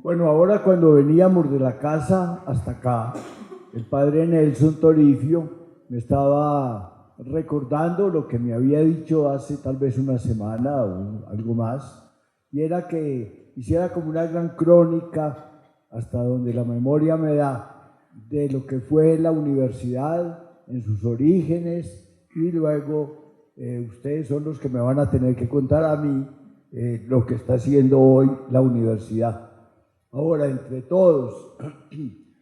Bueno, ahora cuando veníamos de la casa hasta acá, el padre Nelson Torifio me estaba recordando lo que me había dicho hace tal vez una semana o algo más, y era que hiciera como una gran crónica, hasta donde la memoria me da, de lo que fue la universidad en sus orígenes, y luego ustedes son los que me van a tener que contar a mí lo que está haciendo hoy la universidad. Ahora, entre todos,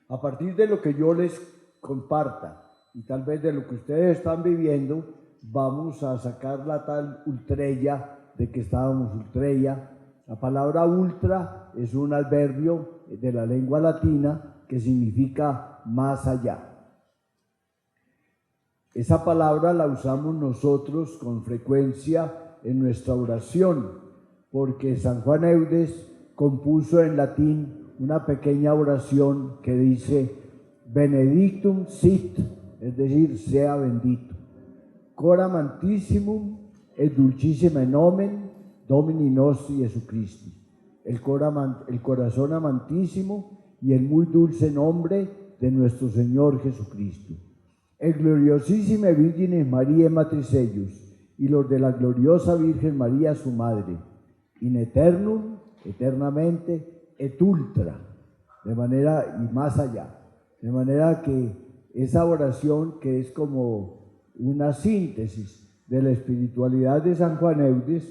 a partir de lo que yo les comparta y tal vez de lo que ustedes están viviendo, vamos a sacar la tal ultrella de que estábamos ultrella. La palabra ultra es un adverbio de la lengua latina que significa más allá. Esa palabra la usamos nosotros con frecuencia en nuestra oración, porque San Juan Eudes compuso en latín una pequeña oración que dice Benedictum sit, es decir, sea bendito. Cor amantissimum et dulcissime nomen Domini nostri Jesucristi. El corazón amantísimo y el muy dulce nombre de nuestro Señor Jesucristo. El gloriosissime Virgine María Matris Eius, y los de la gloriosa Virgen María su Madre, in eternum, eternamente, et ultra, de manera y más allá. De manera que esa oración, que es como una síntesis de la espiritualidad de San Juan Eudes,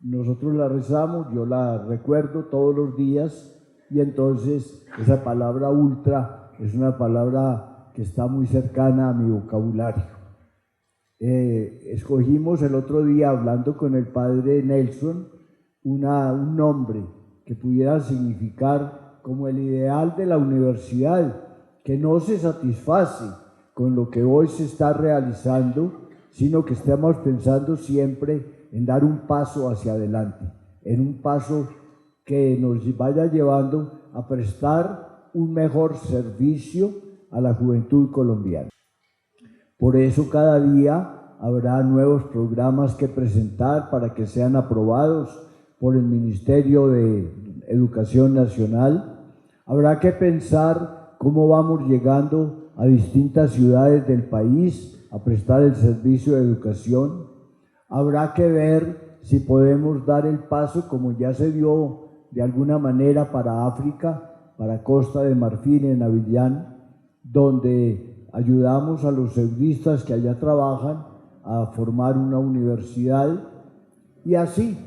nosotros la rezamos, yo la recuerdo todos los días, y entonces esa palabra ultra es una palabra que está muy cercana a mi vocabulario. Escogimos el otro día, hablando con el padre Nelson, un nombre que pudiera significar como el ideal de la universidad, que no se satisface con lo que hoy se está realizando, sino que estamos pensando siempre en dar un paso hacia adelante, en un paso que nos vaya llevando a prestar un mejor servicio a la juventud colombiana. Por eso cada día habrá nuevos programas que presentar para que sean aprobados por el Ministerio de Educación Nacional. Habrá que pensar cómo vamos llegando a distintas ciudades del país a prestar el servicio de educación. Habrá que ver si podemos dar el paso, como ya se dio de alguna manera para África, para Costa de Marfil en Abiyán, donde ayudamos a los seudistas que allá trabajan a formar una universidad y así.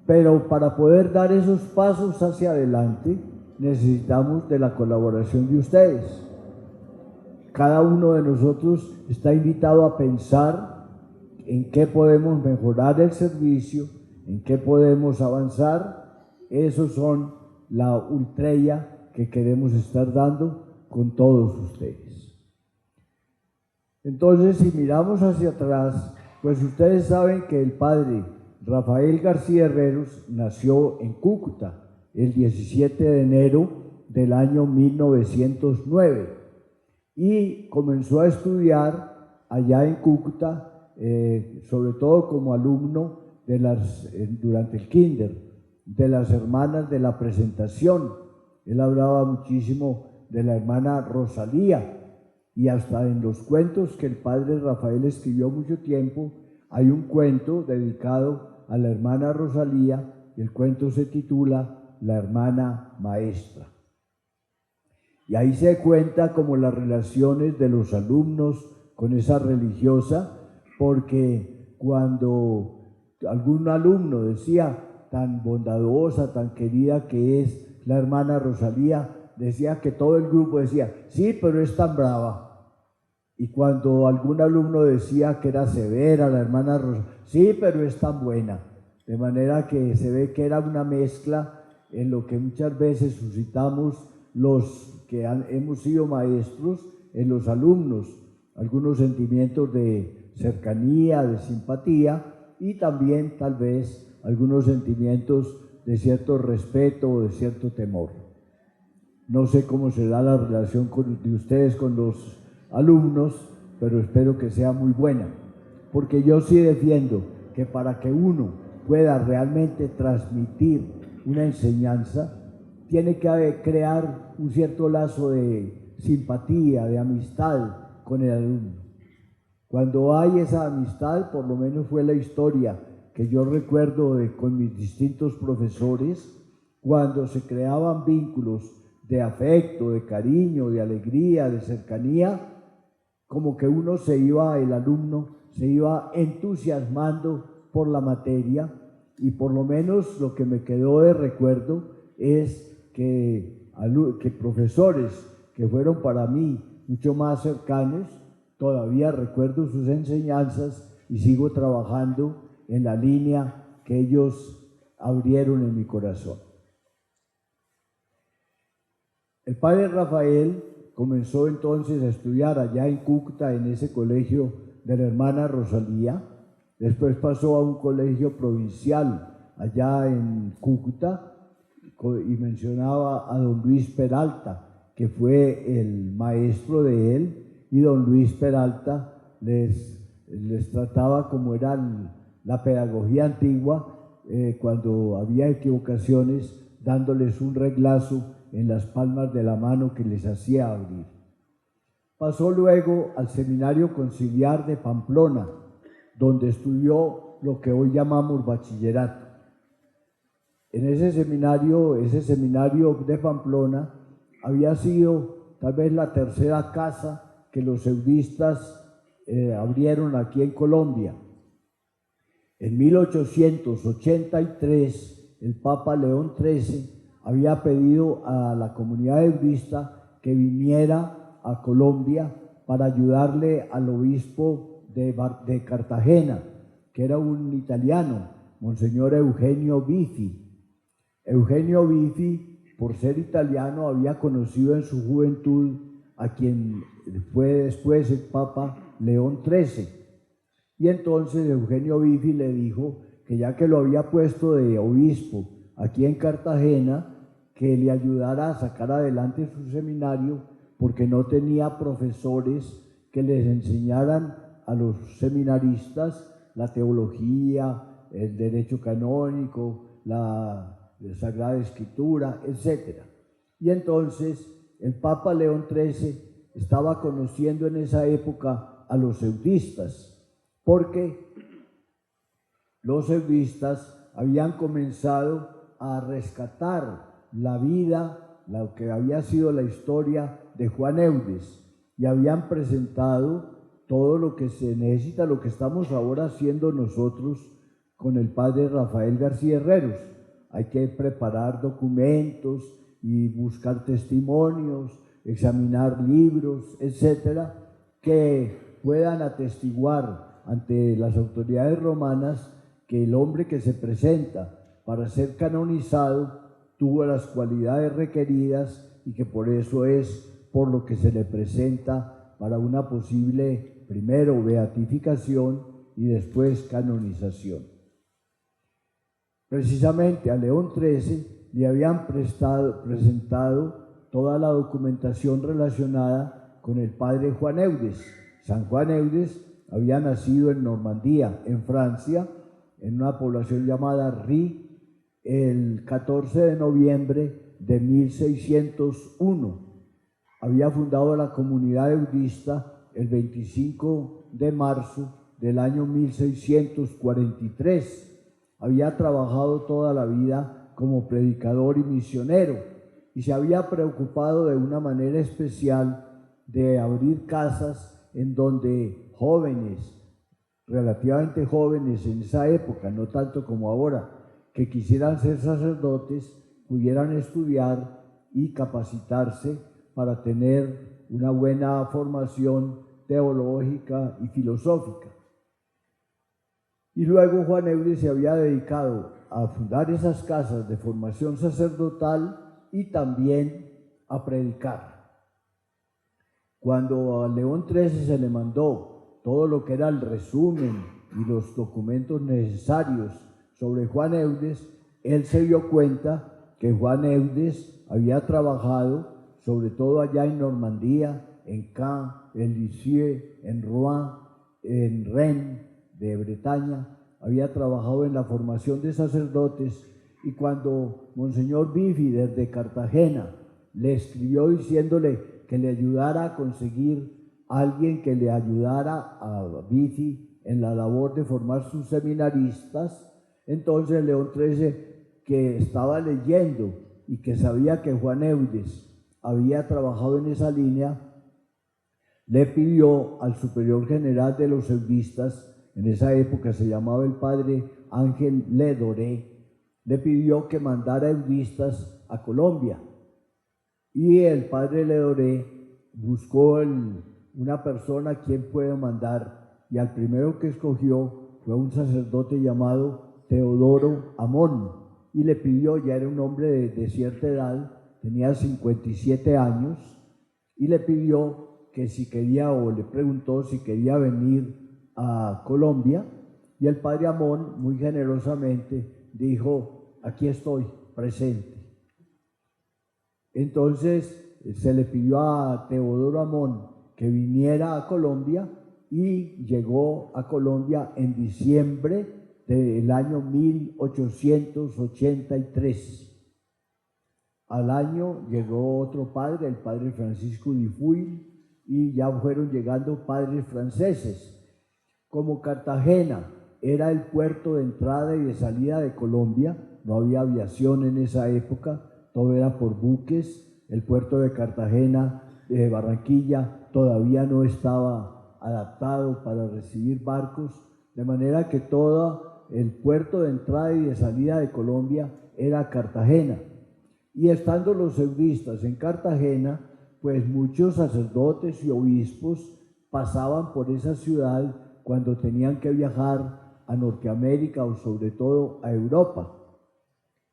Pero para poder dar esos pasos hacia adelante necesitamos de la colaboración de ustedes. Cada uno de nosotros está invitado a pensar en qué podemos mejorar el servicio, en qué podemos avanzar. Esos son la ultrella que queremos estar dando con todos ustedes. Entonces, si miramos hacia atrás, pues ustedes saben que el padre Rafael García Herreros nació en Cúcuta el 17 de enero del año 1909 y comenzó a estudiar allá en Cúcuta, sobre todo como alumno durante el kinder, de las hermanas de la Presentación. Él hablaba muchísimo de la hermana Rosalía, y hasta en los cuentos que el padre Rafael escribió mucho tiempo, hay un cuento dedicado a la hermana Rosalía, y el cuento se titula La hermana maestra. Y ahí se cuenta como las relaciones de los alumnos con esa religiosa, porque cuando algún alumno decía tan bondadosa, tan querida que es la hermana Rosalía, decía que todo el grupo decía, sí, pero es tan brava. Y cuando algún alumno decía que era severa la hermana Rosalía, sí, pero es tan buena. De manera que se ve que era una mezcla en lo que muchas veces suscitamos los que hemos sido maestros en los alumnos, algunos sentimientos de cercanía, de simpatía y también tal vez algunos sentimientos de cierto respeto o de cierto temor. No sé cómo será la relación de ustedes con los alumnos, pero espero que sea muy buena, porque yo sí defiendo que para que uno pueda realmente transmitir una enseñanza, tiene que crear un cierto lazo de simpatía, de amistad con el alumno. Cuando hay esa amistad, por lo menos fue la historia que yo recuerdo con mis distintos profesores, cuando se creaban vínculos de afecto, de cariño, de alegría, de cercanía, como que el alumno se iba entusiasmando por la materia, y por lo menos lo que me quedó de recuerdo es que profesores que fueron para mí mucho más cercanos, todavía recuerdo sus enseñanzas y sigo trabajando en la línea que ellos abrieron en mi corazón. El padre Rafael comenzó entonces a estudiar allá en Cúcuta, en ese colegio de la hermana Rosalía. Después pasó a un colegio provincial allá en Cúcuta y mencionaba a don Luis Peralta, que fue el maestro de él, y don Luis Peralta les trataba como era la pedagogía antigua, cuando había equivocaciones, dándoles un reglazo en las palmas de la mano que les hacía abrir. Pasó luego al Seminario Conciliar de Pamplona, donde estudió lo que hoy llamamos bachillerato. En ese seminario de Pamplona, había sido tal vez la tercera casa que los eudistas abrieron aquí en Colombia. En 1883, el Papa León XIII había pedido a la comunidad eudista que viniera a Colombia para ayudarle al obispo de Cartagena, que era un italiano, Monseñor Eugenio Bifi. Eugenio Bifi, por ser italiano, había conocido en su juventud a quien fue después el Papa León XIII. Y entonces Eugenio Bifi le dijo que ya que lo había puesto de obispo aquí en Cartagena, que le ayudara a sacar adelante su seminario, porque no tenía profesores que les enseñaran a los seminaristas la teología, el derecho canónico, la Sagrada Escritura, etc. Y entonces el Papa León XIII estaba conociendo en esa época a los eudistas, porque los eudistas habían comenzado a rescatar la vida, lo que había sido la historia de Juan Eudes, y habían presentado todo lo que se necesita, lo que estamos ahora haciendo nosotros con el padre Rafael García Herreros. Hay que preparar documentos y buscar testimonios, examinar libros, etcétera, que puedan atestiguar ante las autoridades romanas que el hombre que se presenta para ser canonizado tuvo las cualidades requeridas y que por eso es por lo que se le presenta para una posible, primero, beatificación y después canonización. Precisamente a León XIII le habían presentado toda la documentación relacionada con el padre Juan Eudes. San Juan Eudes había nacido en Normandía, en Francia, en una población llamada Rie, el 14 de noviembre de 1601. Había fundado la comunidad eudista el 25 de marzo del año 1643. Había trabajado toda la vida como predicador y misionero y se había preocupado de una manera especial de abrir casas en donde jóvenes, relativamente jóvenes en esa época, no tanto como ahora, que quisieran ser sacerdotes, pudieran estudiar y capacitarse para tener una buena formación teológica y filosófica. Y luego Juan Eudes se había dedicado a fundar esas casas de formación sacerdotal y también a predicar. Cuando a León XIII se le mandó todo lo que era el resumen y los documentos necesarios sobre Juan Eudes, él se dio cuenta que Juan Eudes había trabajado sobre todo allá en Normandía, en Caen, en Lisieux, en Rouen, en Rennes de Bretaña, había trabajado en la formación de sacerdotes Y cuando Monseñor Bifi desde Cartagena le escribió diciéndole que le ayudara a conseguir a alguien que le ayudara a Bifi en la labor de formar sus seminaristas, entonces León XIII, que estaba leyendo y que sabía que Juan Eudes había trabajado en esa línea, le pidió al superior general de los eudistas, en esa época se llamaba el padre Ángel Ledoré, le pidió que mandara eudistas a Colombia. Y el padre Ledoré buscó una persona a quien puede mandar, y al primero que escogió fue un sacerdote llamado Teodoro Amón, y le pidió, ya era un hombre de cierta edad, tenía 57 años, y le pidió que si quería, o le preguntó si quería venir a Colombia, y el padre Amón muy generosamente dijo: aquí estoy presente. Entonces se le pidió a Teodoro Amón que viniera a Colombia, y llegó a Colombia en diciembre del año 1883. Al año llegó otro padre, el padre Francisco Dupuy, y ya fueron llegando padres franceses. Como Cartagena era el puerto de entrada y de salida de Colombia, no había aviación en esa época, todo era por buques. El puerto de Cartagena, de Barranquilla, todavía no estaba adaptado para recibir barcos, de manera que todo el puerto de entrada y de salida de Colombia era Cartagena. Y estando los eudistas en Cartagena, pues muchos sacerdotes y obispos pasaban por esa ciudad cuando tenían que viajar a Norteamérica o sobre todo a Europa.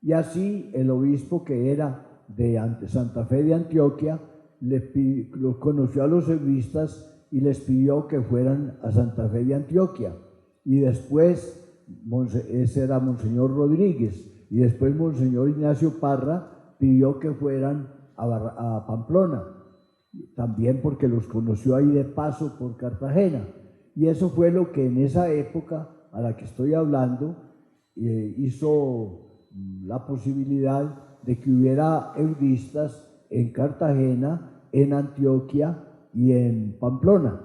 Y así el obispo, que era de Santa Fe de Antioquia, los conoció a los eudistas y les pidió que fueran a Santa Fe de Antioquia. Y después, ese era Monseñor Rodríguez, y después Monseñor Ignacio Parra pidió que fueran a Pamplona, también porque los conoció ahí de paso por Cartagena. Y eso fue lo que en esa época a la que estoy hablando hizo la posibilidad de que hubiera eudistas en Cartagena, en Antioquia y en Pamplona.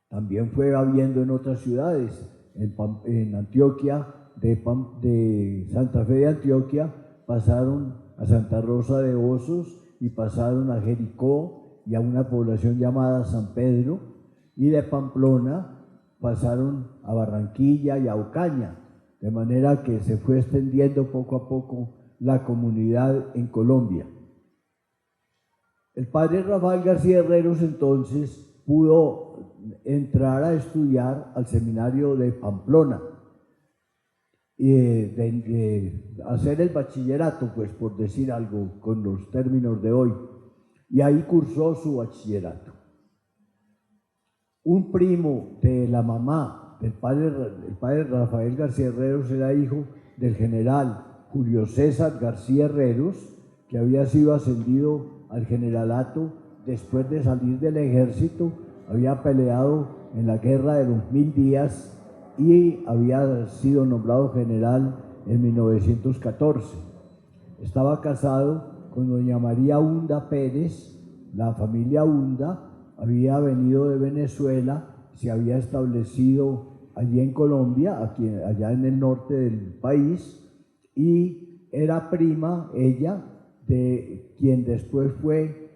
También fue habiendo en otras ciudades, en Antioquia, de Santa Fe de Antioquia, pasaron a Santa Rosa de Osos y pasaron a Jericó y a una población llamada San Pedro, y de Pamplona pasaron a Barranquilla y a Ocaña, de manera que se fue extendiendo poco a poco la comunidad en Colombia. El padre Rafael García Herreros entonces pudo entrar a estudiar al seminario de Pamplona, hacer el bachillerato, pues por decir algo con los términos de hoy, y ahí cursó su bachillerato. Un primo de la mamá del el padre Rafael García Herreros era hijo del general Julio César García Herreros, que había sido ascendido al generalato después de salir del ejército, había peleado en la guerra de los 1000 días y había sido nombrado general en 1914. Estaba casado con doña María Hunda Pérez. La familia Hunda había venido de Venezuela, se había establecido allí en Colombia, allá en el norte del país, y era prima ella de quien después fue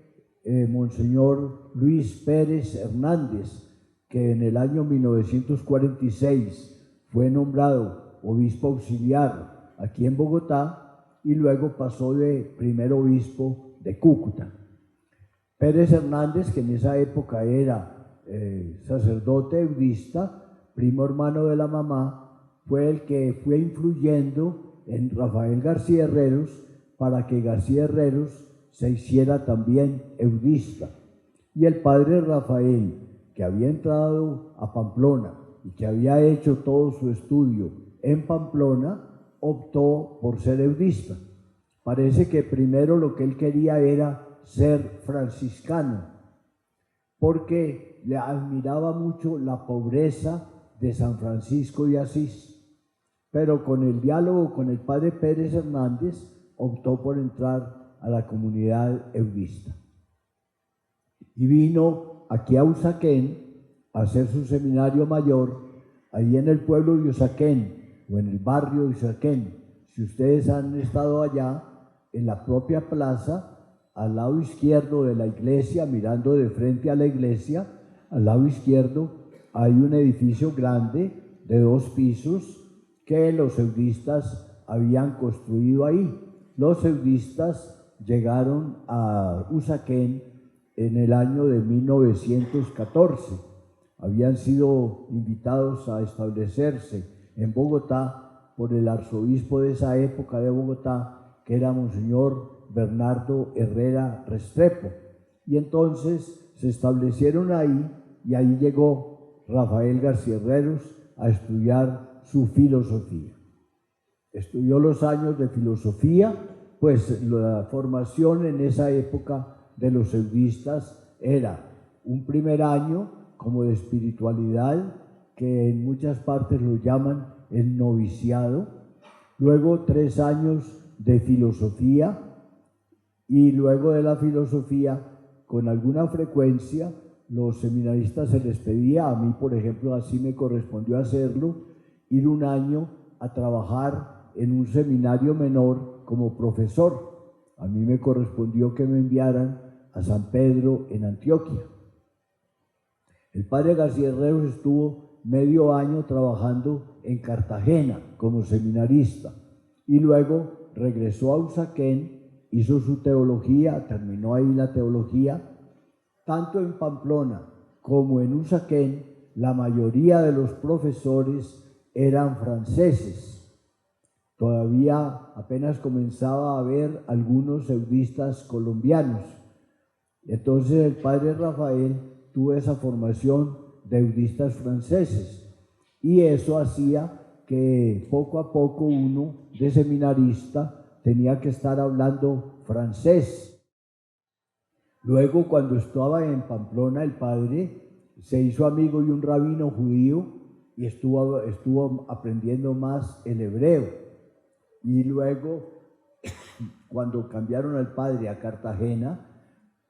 Monseñor Luis Pérez Hernández, que en el año 1946 fue nombrado obispo auxiliar aquí en Bogotá y luego pasó de primer obispo de Cúcuta. Pérez Hernández, que en esa época era sacerdote eudista, primo hermano de la mamá, fue el que fue influyendo en Rafael García Herreros para que García Herreros se hiciera también eudista. Y el padre Rafael, que había entrado a Pamplona y que había hecho todo su estudio en Pamplona, optó por ser eudista. Parece que primero lo que él quería era ser franciscano, porque le admiraba mucho la pobreza de San Francisco de Asís. pero con el diálogo con el padre Pérez Hernández optó por entrar a la comunidad eudista. Y vino aquí a Usaquén a hacer su seminario mayor, ahí en el pueblo de Usaquén, o en el barrio de Usaquén. Si ustedes han estado allá, en la propia plaza, al lado izquierdo de la iglesia, mirando de frente a la iglesia, al lado izquierdo hay un edificio grande de 2 pisos que los eudistas habían construido ahí. Los eudistas llegaron a Usaquén en el año de 1914. Habían sido invitados a establecerse en Bogotá por el arzobispo de esa época de Bogotá, que era Monseñor Bernardo Herrera Restrepo. Y entonces se establecieron ahí, y ahí llegó Rafael García Herreros a estudiar su filosofía. Estudió los años de filosofía, pues la formación en esa época de los eudistas era un primer año como de espiritualidad, que en muchas partes lo llaman el noviciado, luego 3 años de filosofía, y luego de la filosofía, con alguna frecuencia, los seminaristas se les pedía, a mí por ejemplo así me correspondió hacerlo, ir un año a trabajar en un seminario menor como profesor. A mí me correspondió que me enviaran a San Pedro en Antioquia. El padre García Herreros estuvo medio año trabajando en Cartagena como seminarista y luego regresó a Usaquén, hizo su teología, terminó ahí la teología. Tanto en Pamplona como en Usaquén, la mayoría de los profesores eran franceses. Todavía apenas comenzaba a haber algunos eudistas colombianos. Entonces el padre Rafael tuvo esa formación de eudistas franceses, y eso hacía que poco a poco uno de seminarista tenía que estar hablando francés. Luego, cuando estaba en Pamplona, el padre se hizo amigo de un rabino judío y estuvo aprendiendo más el hebreo. Y luego, cuando cambiaron al padre a Cartagena,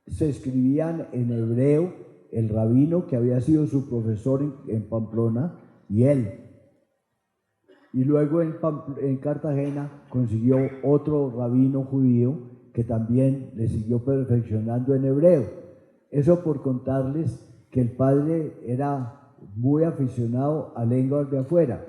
se escribían en hebreo el rabino que había sido su profesor en Pamplona y él. Y luego en Cartagena consiguió otro rabino judío que también le siguió perfeccionando en hebreo. Eso por contarles que el padre era muy aficionado a lenguas de afuera.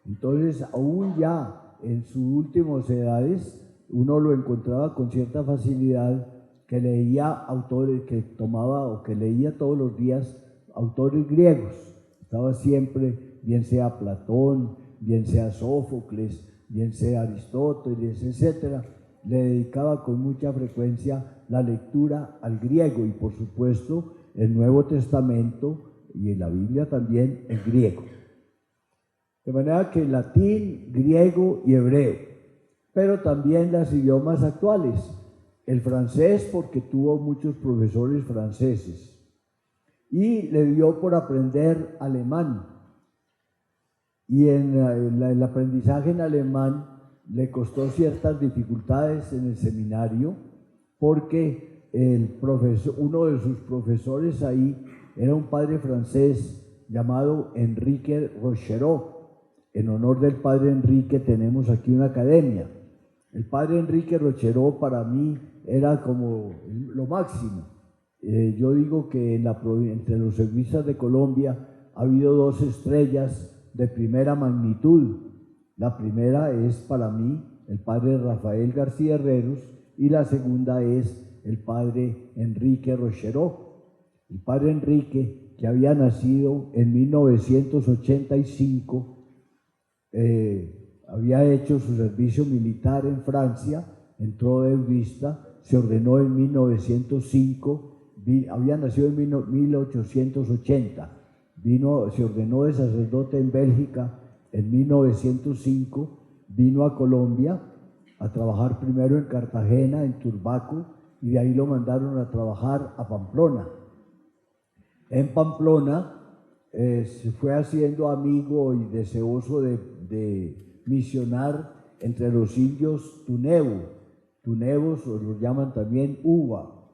Entonces, aún ya en sus últimas edades, uno lo encontraba con cierta facilidad, que leía autores, que tomaba o que leía todos los días autores griegos. Estaba siempre, bien sea Platón, bien sea Sófocles, bien sea Aristóteles, etcétera, le dedicaba con mucha frecuencia la lectura al griego, y por supuesto el Nuevo Testamento y en la Biblia también el griego. De manera que latín, griego y hebreo, pero también los idiomas actuales, el francés porque tuvo muchos profesores franceses, y le dio por aprender alemán, y en el aprendizaje en alemán le costó ciertas dificultades en el seminario, porque uno de sus profesores ahí era un padre francés llamado Enrique Rocherot. En honor del padre Enrique tenemos aquí una academia. El padre Enrique Rocherot para mí era como lo máximo. Yo digo que entre los eudistas de Colombia ha habido 2 estrellas de primera magnitud. La primera es para mí el padre Rafael García Herreros, y la segunda es el padre Enrique Rocherot. El padre Enrique, que había nacido en 1985, había hecho su servicio militar en Francia, entró de eudista, se ordenó en 1905, había nacido en 1880, se ordenó de sacerdote en Bélgica en 1905, vino a Colombia a trabajar primero en Cartagena, en Turbaco, y de ahí lo mandaron a trabajar a Pamplona. En Pamplona se fue haciendo amigo y deseoso de misionar entre los indios tunevos, o los llaman también uva,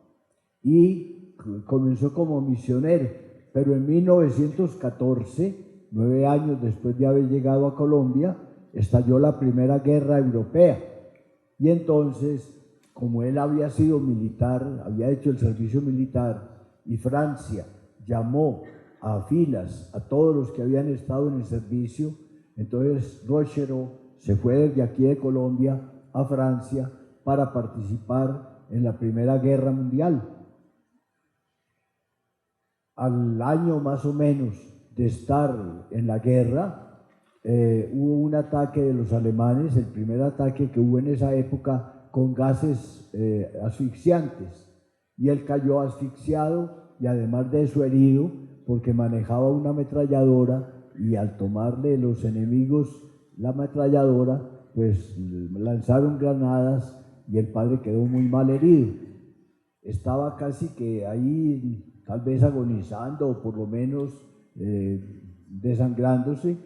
y comenzó como misionero, pero en 1914, 9 años después de haber llegado a Colombia, estalló la Primera Guerra Europea, y entonces, como él había sido militar, había hecho el servicio militar, y Francia llamó a filas a todos los que habían estado en el servicio, entonces Rochero se fue desde aquí de Colombia a Francia para participar en la Primera Guerra Mundial. Al año más o menos de estar en la guerra, hubo un ataque de los alemanes, el primer ataque que hubo en esa época con gases asfixiantes, y él cayó asfixiado y además de eso herido porque manejaba una ametralladora, y al tomarle los enemigos la ametralladora, pues lanzaron granadas y el padre quedó muy mal herido. Estaba casi que ahí, tal vez agonizando o por lo menos desangrándose,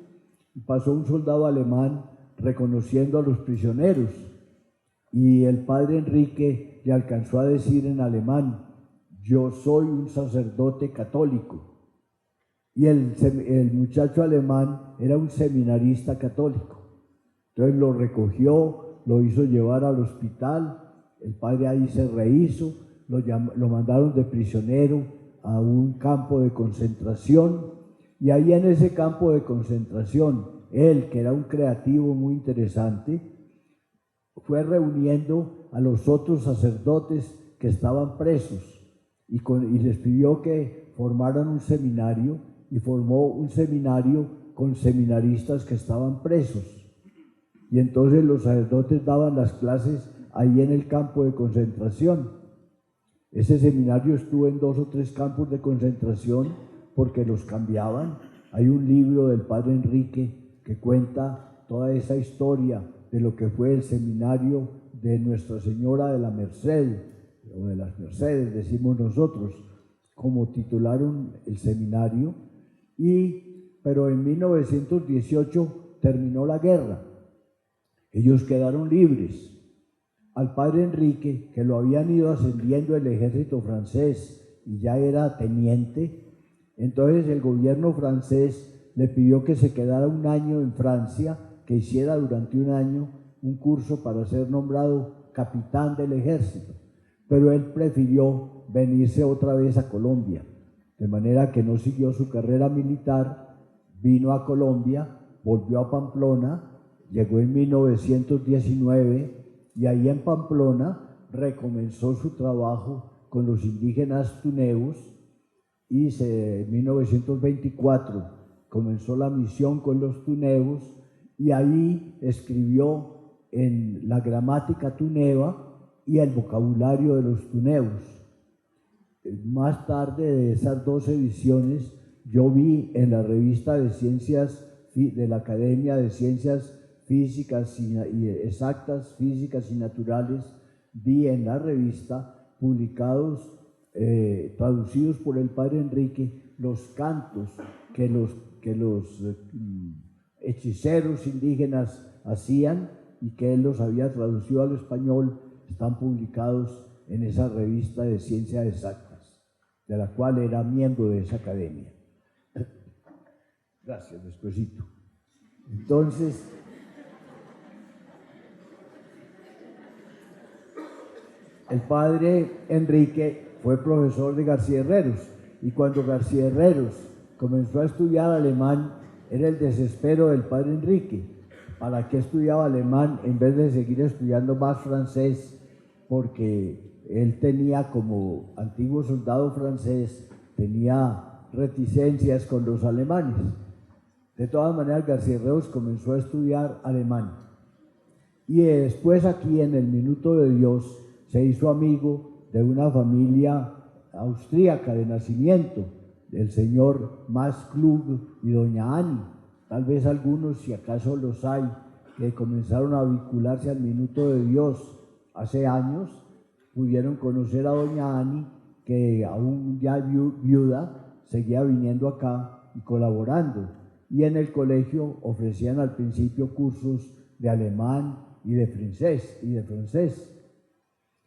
y pasó un soldado alemán reconociendo a los prisioneros, y el padre Enrique le alcanzó a decir en alemán: yo soy un sacerdote católico. Y el muchacho alemán era un seminarista católico. Entonces lo recogió, lo hizo llevar al hospital, el padre ahí se rehizo, lo mandaron de prisionero a un campo de concentración, y ahí en ese campo de concentración, él, que era un creativo muy interesante, fue reuniendo a los otros sacerdotes que estaban presos, y les pidió que formaran un seminario, y formó un seminario con seminaristas que estaban presos. Y entonces los sacerdotes daban las clases ahí en el campo de concentración. Ese seminario estuvo en 2 o 3 campos de concentración porque los cambiaban. Hay un libro del padre Enrique que cuenta toda esa historia de lo que fue el seminario de Nuestra Señora de la Merced, o de las Mercedes, decimos nosotros, como titularon el seminario. Pero en 1918 terminó la guerra. Ellos quedaron libres. Al padre Enrique, que lo habían ido ascendiendo el ejército francés y ya era teniente, entonces el gobierno francés le pidió que se quedara un año en Francia, que hiciera durante un año un curso para ser nombrado capitán del ejército, pero él prefirió venirse otra vez a Colombia, de manera que no siguió su carrera militar, vino a Colombia, volvió a Pamplona, llegó en 1919, y ahí en Pamplona recomenzó su trabajo con los indígenas tunevos, y en 1924 comenzó la misión con los tunevos, y ahí escribió en la gramática tuneva y el vocabulario de los tunevos. Más tarde de esas 2 ediciones, yo vi en la revista de ciencias de la Academia de Ciencias Físicas y Exactas, Físicas y Naturales, vi en la revista publicados, traducidos por el padre Enrique, los cantos que los hechiceros indígenas hacían y que él los había traducido al español. Están publicados en esa revista de Ciencias Exactas, de la cual era miembro de esa academia. Gracias, despuesito. Entonces, el padre Enrique fue profesor de García Herreros, y cuando García Herreros comenzó a estudiar alemán, era el desespero del padre Enrique. ¿Para qué estudiaba alemán en vez de seguir estudiando más francés? Porque él tenía, como antiguo soldado francés, tenía reticencias con los alemanes. De todas maneras, García Herreros comenzó a estudiar alemán. Y después, aquí en el Minuto de Dios, se hizo amigo de una familia austríaca de nacimiento, del señor Max Klug y doña Annie. Tal vez algunos, si acaso los hay, que comenzaron a vincularse al Minuto de Dios hace años, pudieron conocer a doña Annie, que aún ya viuda, seguía viniendo acá y colaborando. y en el colegio ofrecían al principio cursos de alemán y de francés.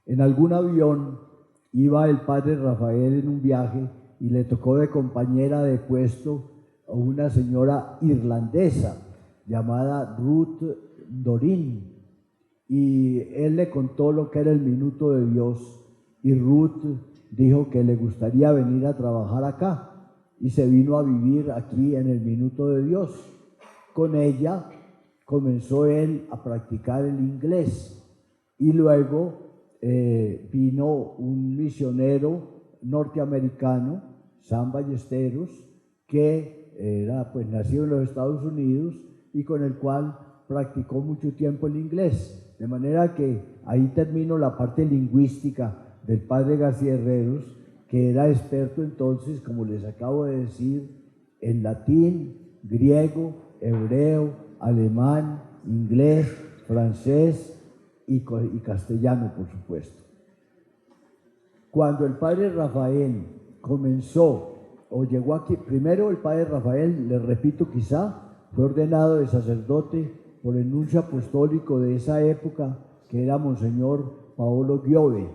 En algún avión iba el padre Rafael en un viaje y le tocó de compañera de puesto a una señora irlandesa llamada Ruth Dorin, y él le contó lo que era el Minuto de Dios, y Ruth dijo que le gustaría venir a trabajar acá, y se vino a vivir aquí en el Minuto de Dios. Con ella comenzó él a practicar el inglés, y luego vino un misionero norteamericano, Sam Ballesteros, que era pues nacido en los Estados Unidos y con el cual practicó mucho tiempo el inglés. De manera que ahí termino la parte lingüística del padre García Herreros, que era experto entonces, como les acabo de decir, en latín, griego, hebreo, alemán, inglés, francés y castellano, por supuesto. Cuando el padre Rafael comenzó o llegó aquí, primero el padre Rafael, les repito, quizá fue ordenado de sacerdote por el nuncio apostólico de esa época, que era Monseñor Paolo Giove.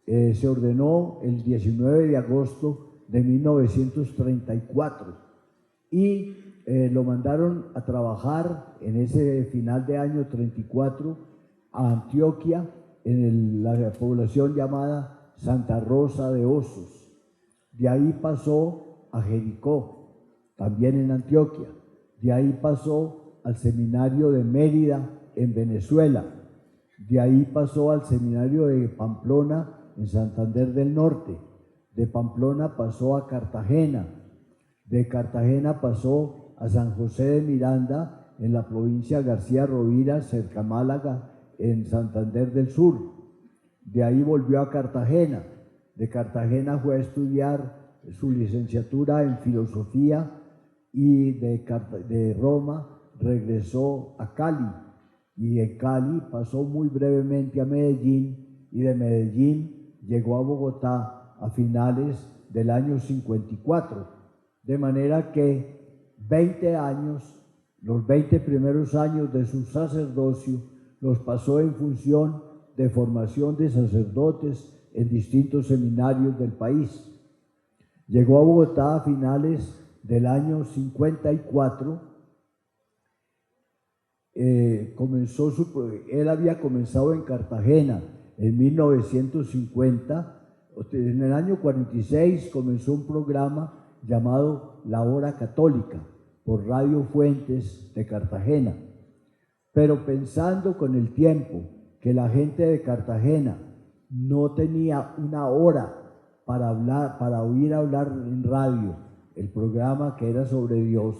Se ordenó el 19 de agosto de 1934 y lo mandaron a trabajar en ese final de año 34 a Antioquia, en la población llamada Santa Rosa de Osos. De ahí pasó a Jericó, también en Antioquia. De ahí pasó al seminario de Mérida en Venezuela, de ahí pasó al seminario de Pamplona en Santander del Norte, de Pamplona pasó a Cartagena, de Cartagena pasó a San José de Miranda en la provincia García Rovira, cerca Málaga, en Santander del Sur. De ahí volvió a Cartagena, de Cartagena fue a estudiar su licenciatura en filosofía y de Roma regresó a Cali, y en Cali pasó muy brevemente a Medellín, y de Medellín llegó a Bogotá a finales del año 54, de manera que 20 años, los 20 primeros años de su sacerdocio, los pasó en función de formación de sacerdotes en distintos seminarios del país. Llegó a Bogotá a finales del año 54. Él había comenzado en Cartagena en 1950, en el año 46 comenzó un programa llamado La Hora Católica por Radio Fuentes de Cartagena, pero pensando con el tiempo que la gente de Cartagena no tenía una hora para oír hablar en radio el programa que era sobre Dios,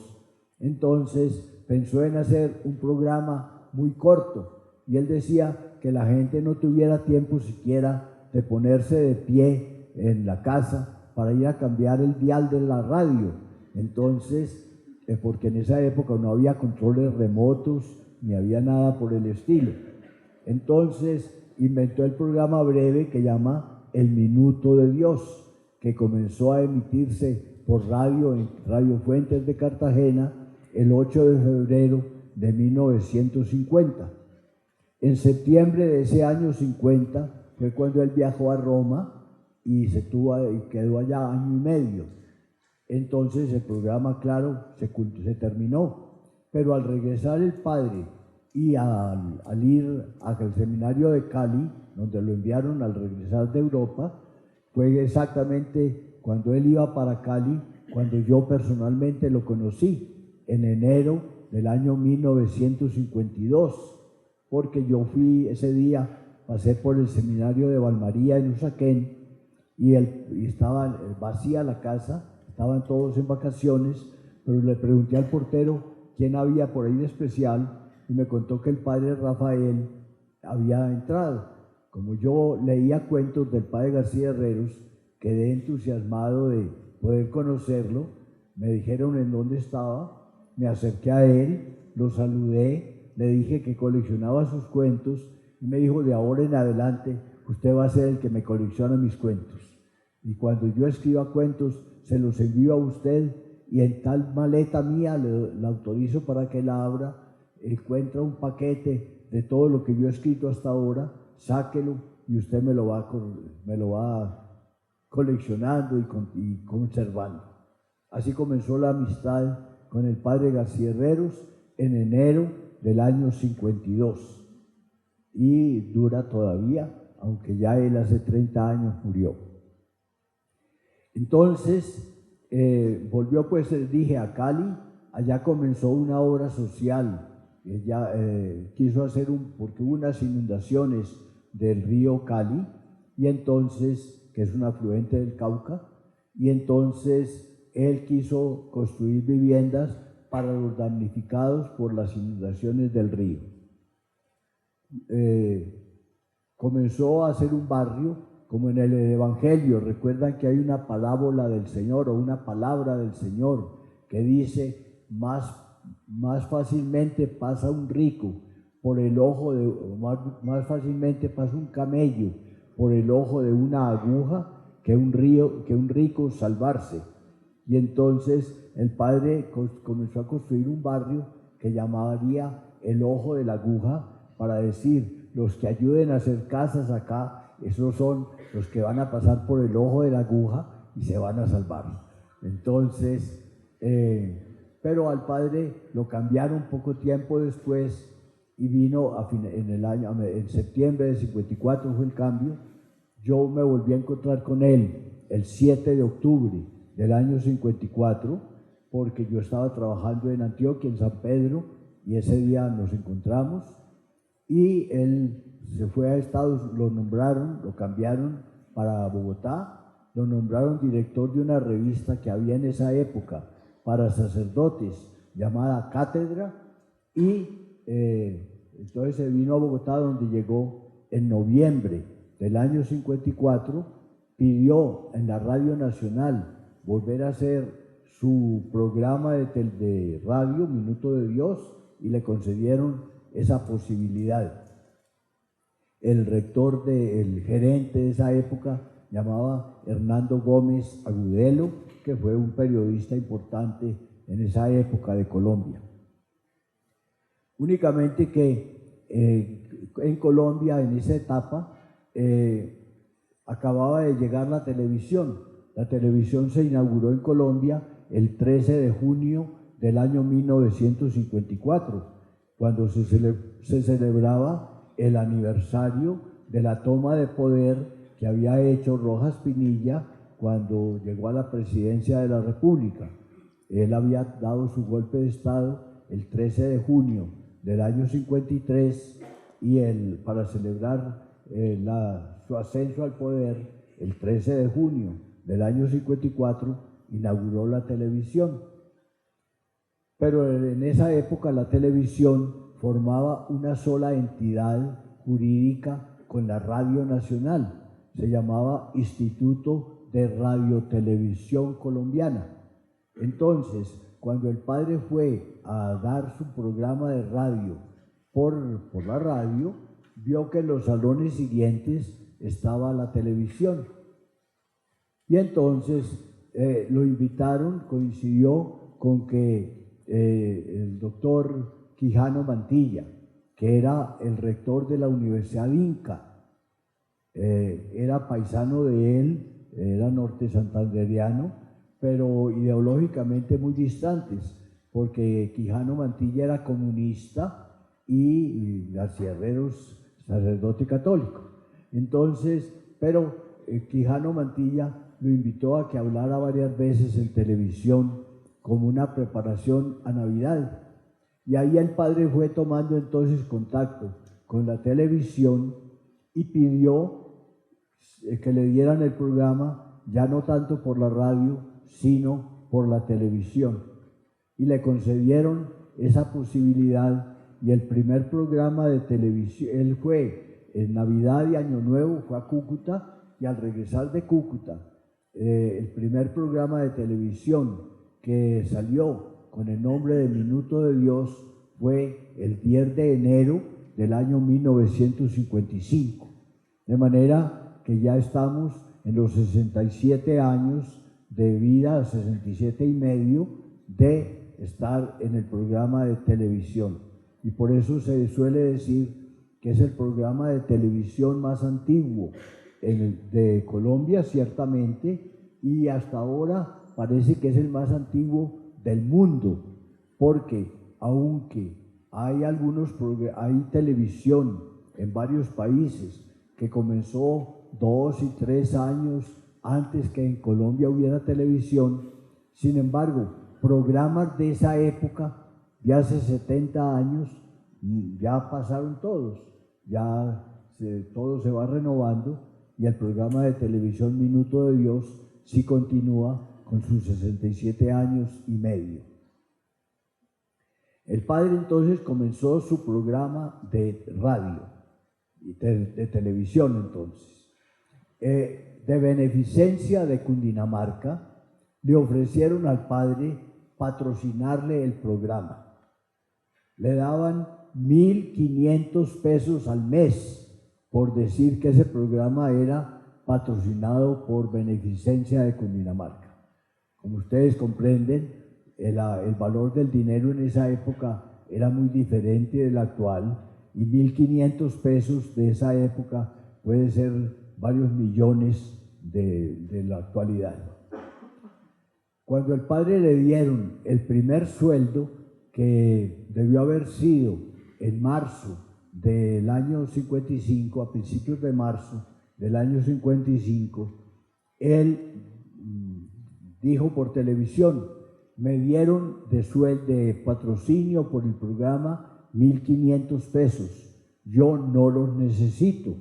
entonces pensó en hacer un programa muy corto, y él decía que la gente no tuviera tiempo siquiera de ponerse de pie en la casa para ir a cambiar el dial de la radio. Entonces, porque en esa época no había controles remotos ni había nada por el estilo. Entonces inventó el programa breve que llama El Minuto de Dios, que comenzó a emitirse por radio en Radio Fuentes de Cartagena el 8 de febrero de 1950. En septiembre de ese año 50 fue cuando él viajó a Roma y quedó allá año y medio. Entonces el programa, claro, se terminó, pero al regresar el padre y al ir al seminario de Cali, donde lo enviaron al regresar de Europa, fue exactamente cuando él iba para Cali, cuando yo personalmente lo conocí, en enero del año 1952, porque yo fui ese día, pasé por el seminario de Valmaría en Usaquén, y estaba vacía la casa, estaban todos en vacaciones, pero le pregunté al portero quién había por ahí de especial, y me contó que el padre Rafael había entrado. Como yo leía cuentos del padre García Herreros, quedé entusiasmado de poder conocerlo. Me dijeron en dónde estaba, me acerqué a él, lo saludé, le dije que coleccionaba sus cuentos, y me dijo: de ahora en adelante usted va a ser el que me colecciona mis cuentos, y cuando yo escriba cuentos se los envío a usted, y en tal maleta mía la autorizo para que la abra, encuentra un paquete de todo lo que yo he escrito hasta ahora, sáquelo y usted me lo va coleccionando y conservando. Así comenzó la amistad con el padre García Herreros en enero del año 52 y dura todavía, aunque ya él hace 30 años murió. Entonces volvió, pues dije, a Cali. Allá comenzó una obra social. Ella quiso hacer porque hubo unas inundaciones del río Cali, y entonces, que es un afluente del Cauca, y entonces él quiso construir viviendas para los damnificados por las inundaciones del río. Comenzó a hacer un barrio, como en el Evangelio. Recuerdan que hay una parábola del Señor o una palabra del Señor que dice: más fácilmente pasa un rico por el ojo de, más fácilmente pasa un camello por el ojo de una aguja que un rico salvarse. Y entonces el padre comenzó a construir un barrio que llamaría el ojo de la aguja, para decir: los que ayuden a hacer casas acá, esos son los que van a pasar por el ojo de la aguja y se van a salvar. Entonces, pero al padre lo cambiaron poco tiempo después, y vino en septiembre de 54 fue el cambio. Yo me volví a encontrar con él el 7 de octubre del año 54, porque yo estaba trabajando en Antioquia, en San Pedro, y ese día nos encontramos, y él se fue a Estados Unidos, lo cambiaron para Bogotá, lo nombraron director de una revista que había en esa época para sacerdotes, llamada Cátedra, y entonces se vino a Bogotá, donde llegó en noviembre del año 54, pidió en la Radio Nacional volver a hacer su programa de radio, Minuto de Dios, y le concedieron esa posibilidad. El gerente de esa época, llamaba Hernando Gómez Agudelo, que fue un periodista importante en esa época de Colombia. Únicamente que en Colombia, en esa etapa, acababa de llegar la televisión. La televisión se inauguró en Colombia el 13 de junio del año 1954, cuando se celebraba el aniversario de la toma de poder que había hecho Rojas Pinilla cuando llegó a la presidencia de la República. Él había dado su golpe de Estado el 13 de junio del año 53, y para celebrar su ascenso al poder, el 13 de junio del año 54, inauguró la televisión. Pero en esa época la televisión formaba una sola entidad jurídica con la Radio Nacional. Se llamaba Instituto de Radiotelevisión Colombiana. Entonces, cuando el padre fue a dar su programa de radio por la radio, vio que en los salones siguientes estaba la televisión. Y entonces lo invitaron, coincidió con que el doctor Quijano Mantilla, que era el rector de la Universidad Inca, era paisano de él, era norte santanderiano, pero ideológicamente muy distantes, porque Quijano Mantilla era comunista y García Herreros sacerdote católico. Entonces, pero Quijano Mantilla lo invitó a que hablara varias veces en televisión como una preparación a Navidad. Y ahí el padre fue tomando entonces contacto con la televisión y pidió que le dieran el programa, ya no tanto por la radio, sino por la televisión. Y le concedieron esa posibilidad, y el primer programa de televisión, él fue en Navidad y Año Nuevo, fue a Cúcuta, y al regresar de Cúcuta, el primer programa de televisión que salió con el nombre de Minuto de Dios fue el 10 de enero del año 1955. De manera que ya estamos en los 67 años de vida, 67 y medio, de estar en el programa de televisión. Y por eso se suele decir que es el programa de televisión más antiguo de Colombia, ciertamente, y hasta ahora parece que es el más antiguo del mundo, porque aunque hay televisión en varios países que comenzó 2 y 3 años antes que en Colombia hubiera televisión, sin embargo, programas de esa época, de hace 70 años, ya pasaron todos, todo se va renovando, y el programa de televisión Minuto de Dios sí continúa con sus 67 años y medio. El padre entonces comenzó su programa de radio, de televisión entonces. De beneficencia de Cundinamarca, le ofrecieron al padre patrocinarle el programa. Le daban 1.500 pesos al mes por decir que ese programa era patrocinado por beneficencia de Cundinamarca. Como ustedes comprenden, el valor del dinero en esa época era muy diferente del actual, y 1.500 pesos de esa época puede ser varios millones de la actualidad. Cuando al padre le dieron el primer sueldo, que debió haber sido en marzo del año 55, a principios de marzo del año 55, él dijo por televisión: me dieron de patrocinio por el programa 1.500 pesos, yo no los necesito.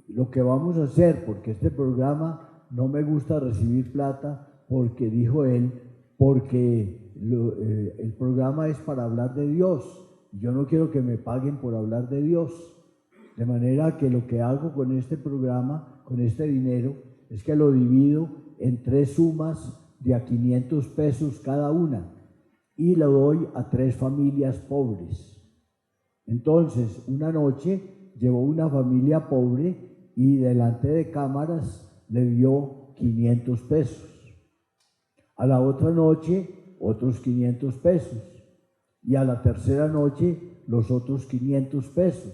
Lo que vamos a hacer, porque este programa no me gusta recibir plata, porque dijo él, porque el programa es para hablar de Dios, yo no quiero que me paguen por hablar de Dios, de manera que lo que hago con este programa, con este dinero, es que lo divido en 3 sumas de a 500 pesos cada una, y lo doy a 3 familias pobres. Entonces, una noche llegó una familia pobre y delante de cámaras le dio 500 pesos. A la otra noche, otros 500 pesos. Y a la tercera noche, los otros 500 pesos.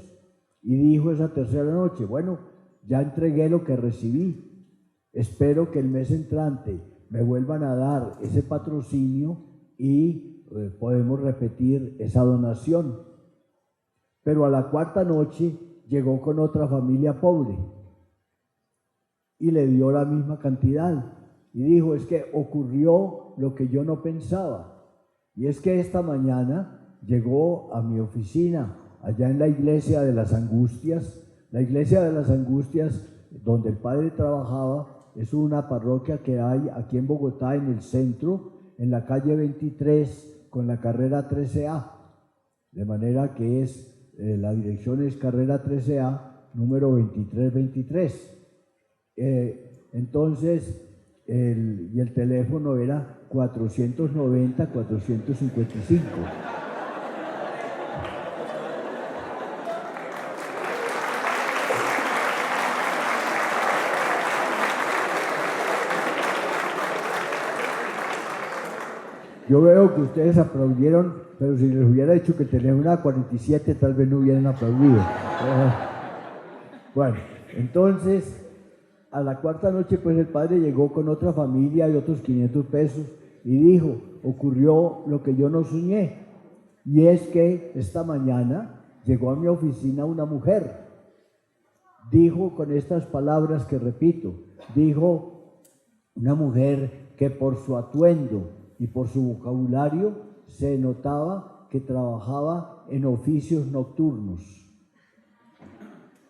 Y dijo esa tercera noche: bueno, ya entregué lo que recibí. Espero que el mes entrante me vuelvan a dar ese patrocinio y podemos repetir esa donación. Pero a la cuarta noche llegó con otra familia pobre y le dio la misma cantidad. Y dijo: es que ocurrió lo que yo no pensaba. Y es que esta mañana llegó a mi oficina, allá en la Iglesia de las Angustias. La Iglesia de las Angustias, donde el padre trabajaba, es una parroquia que hay aquí en Bogotá, en el centro, en la calle 23, con la carrera 13A. De manera que la dirección es carrera 13A, número 2323. Entonces, el teléfono era 490-455. Yo veo que ustedes aplaudieron, pero si les hubiera dicho que tenía una 47, tal vez no hubieran aplaudido. Bueno, entonces, a la cuarta noche, pues el padre llegó con otra familia y otros 500 pesos y dijo: ocurrió lo que yo no soñé, y es que esta mañana llegó a mi oficina una mujer. Dijo con estas palabras que repito, dijo una mujer que por su atuendo y por su vocabulario se notaba que trabajaba en oficios nocturnos.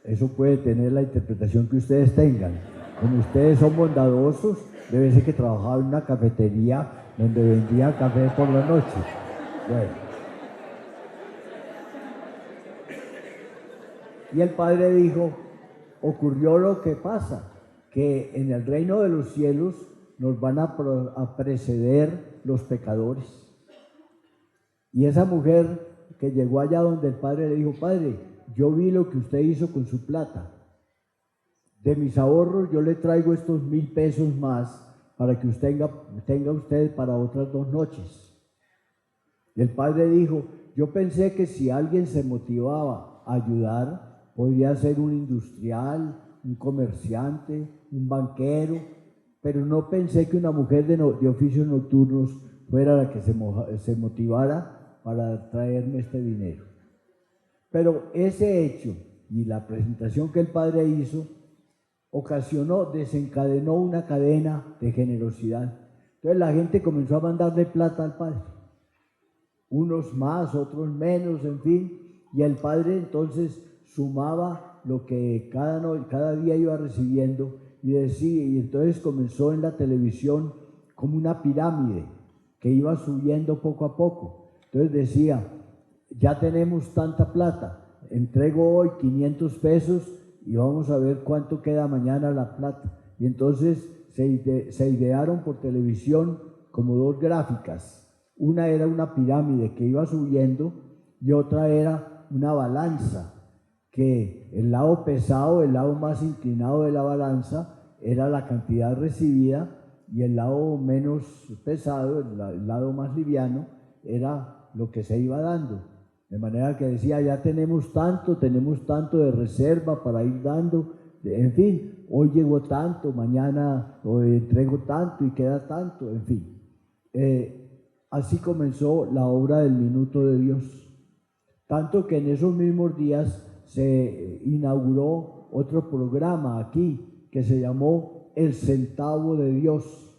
Eso puede tener la interpretación que ustedes tengan. Como ustedes son bondadosos, debe ser que trabajaba en una cafetería donde vendía café por la noche. Bueno. Y el padre dijo: ocurrió lo que pasa, que en el reino de los cielos nos van a preceder los pecadores. Y esa mujer que llegó allá donde el padre le dijo: padre, yo vi lo que usted hizo con su plata. de mis ahorros yo le traigo estos 1.000 pesos más para que usted tenga usted para otras 2 noches. Y el padre dijo, yo pensé que si alguien se motivaba a ayudar, podría ser un industrial, un comerciante, un banquero, pero no pensé que una mujer de oficios nocturnos fuera la que se motivara para traerme este dinero. Pero ese hecho y la presentación que el padre hizo desencadenó una cadena de generosidad. Entonces la gente comenzó a mandarle plata al padre, unos más, otros menos, en fin, y el padre entonces sumaba lo que cada día iba recibiendo y decía, y entonces comenzó en la televisión como una pirámide que iba subiendo poco a poco. Entonces decía, ya tenemos tanta plata, entrego hoy 500 pesos y vamos a ver cuánto queda mañana la plata. Y entonces se idearon por televisión como 2 gráficas. Una era una pirámide que iba subiendo y otra era una balanza, que el lado pesado, el lado más inclinado de la balanza era la cantidad recibida y el lado menos pesado, el lado más liviano, era lo que se iba dando. De manera que decía, ya tenemos tanto de reserva para ir dando, en fin, hoy llegó tanto, mañana hoy entrego tanto y queda tanto, en fin. Así comenzó la obra del Minuto de Dios. Tanto que en esos mismos días se inauguró otro programa aquí que se llamó El Centavo de Dios.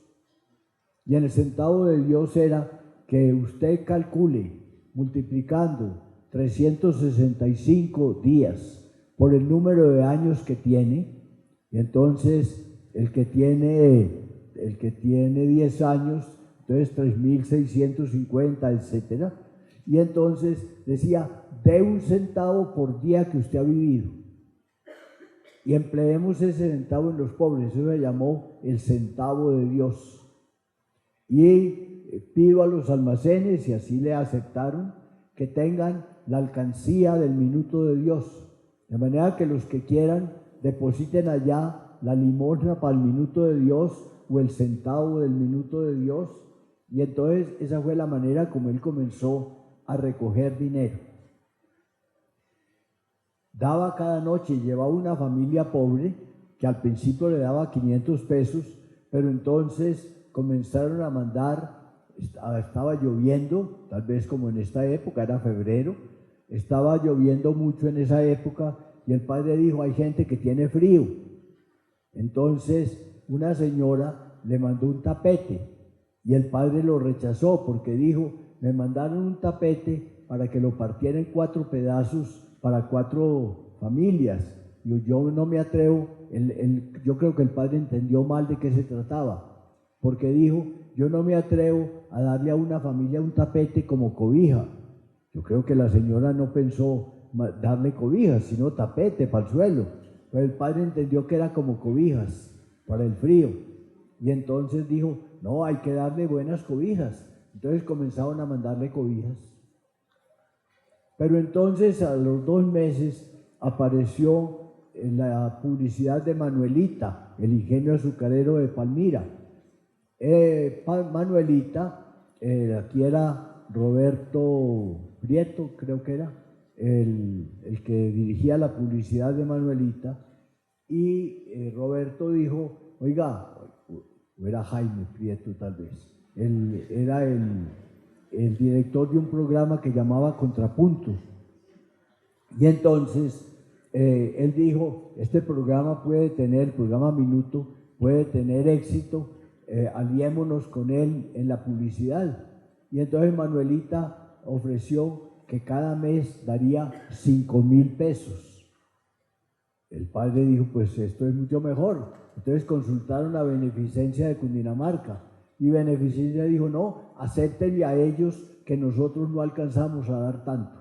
Y en el Centavo de Dios era que usted calcule multiplicando 365 días por el número de años que tiene, y entonces el que tiene 10 años, entonces 3.650, etcétera, y entonces decía, dé 1 centavo por día que usted ha vivido, y empleemos ese centavo en los pobres. Eso se llamó el Centavo de Dios. Y pido a los almacenes, y así le aceptaron, que tengan la alcancía del Minuto de Dios, de manera que los que quieran depositen allá la limosna para el Minuto de Dios o el centavo del Minuto de Dios. Y entonces esa fue la manera como él comenzó a recoger dinero. Daba cada noche, llevaba una familia pobre que al principio le daba 500 pesos, pero entonces comenzaron a mandar. Estaba lloviendo, tal vez como en esta época, era febrero, estaba lloviendo mucho en esa época, y el padre dijo, hay gente que tiene frío. Entonces una señora le mandó un tapete, y el padre lo rechazó porque dijo, me mandaron un tapete para que lo partiera en 4 pedazos para 4 familias. Y yo no me atrevo, yo creo que el padre entendió mal de qué se trataba, porque dijo, yo no me atrevo a darle a una familia un tapete como cobija. Yo creo que la señora no pensó darle cobijas, sino tapete para el suelo. Pero el padre entendió que era como cobijas para el frío. Y entonces dijo, no, hay que darle buenas cobijas. Entonces comenzaron a mandarle cobijas. Pero entonces a los 2 meses apareció la publicidad de Manuelita, el ingenio azucarero de Palmira. Manuelita, aquí era Roberto Prieto, creo que era, el que dirigía la publicidad de Manuelita, y Roberto dijo, oiga, o era Jaime Prieto tal vez, él era el director de un programa que llamaba Contrapunto, y entonces él dijo, este programa el programa Minuto puede tener éxito, aliémonos con él en la publicidad. Y entonces Manuelita ofreció que cada mes daría 5.000 pesos. El padre dijo, pues esto es mucho mejor. Entonces consultaron a Beneficencia de Cundinamarca, y Beneficencia dijo, no, acéptenle a ellos que nosotros no alcanzamos a dar tanto.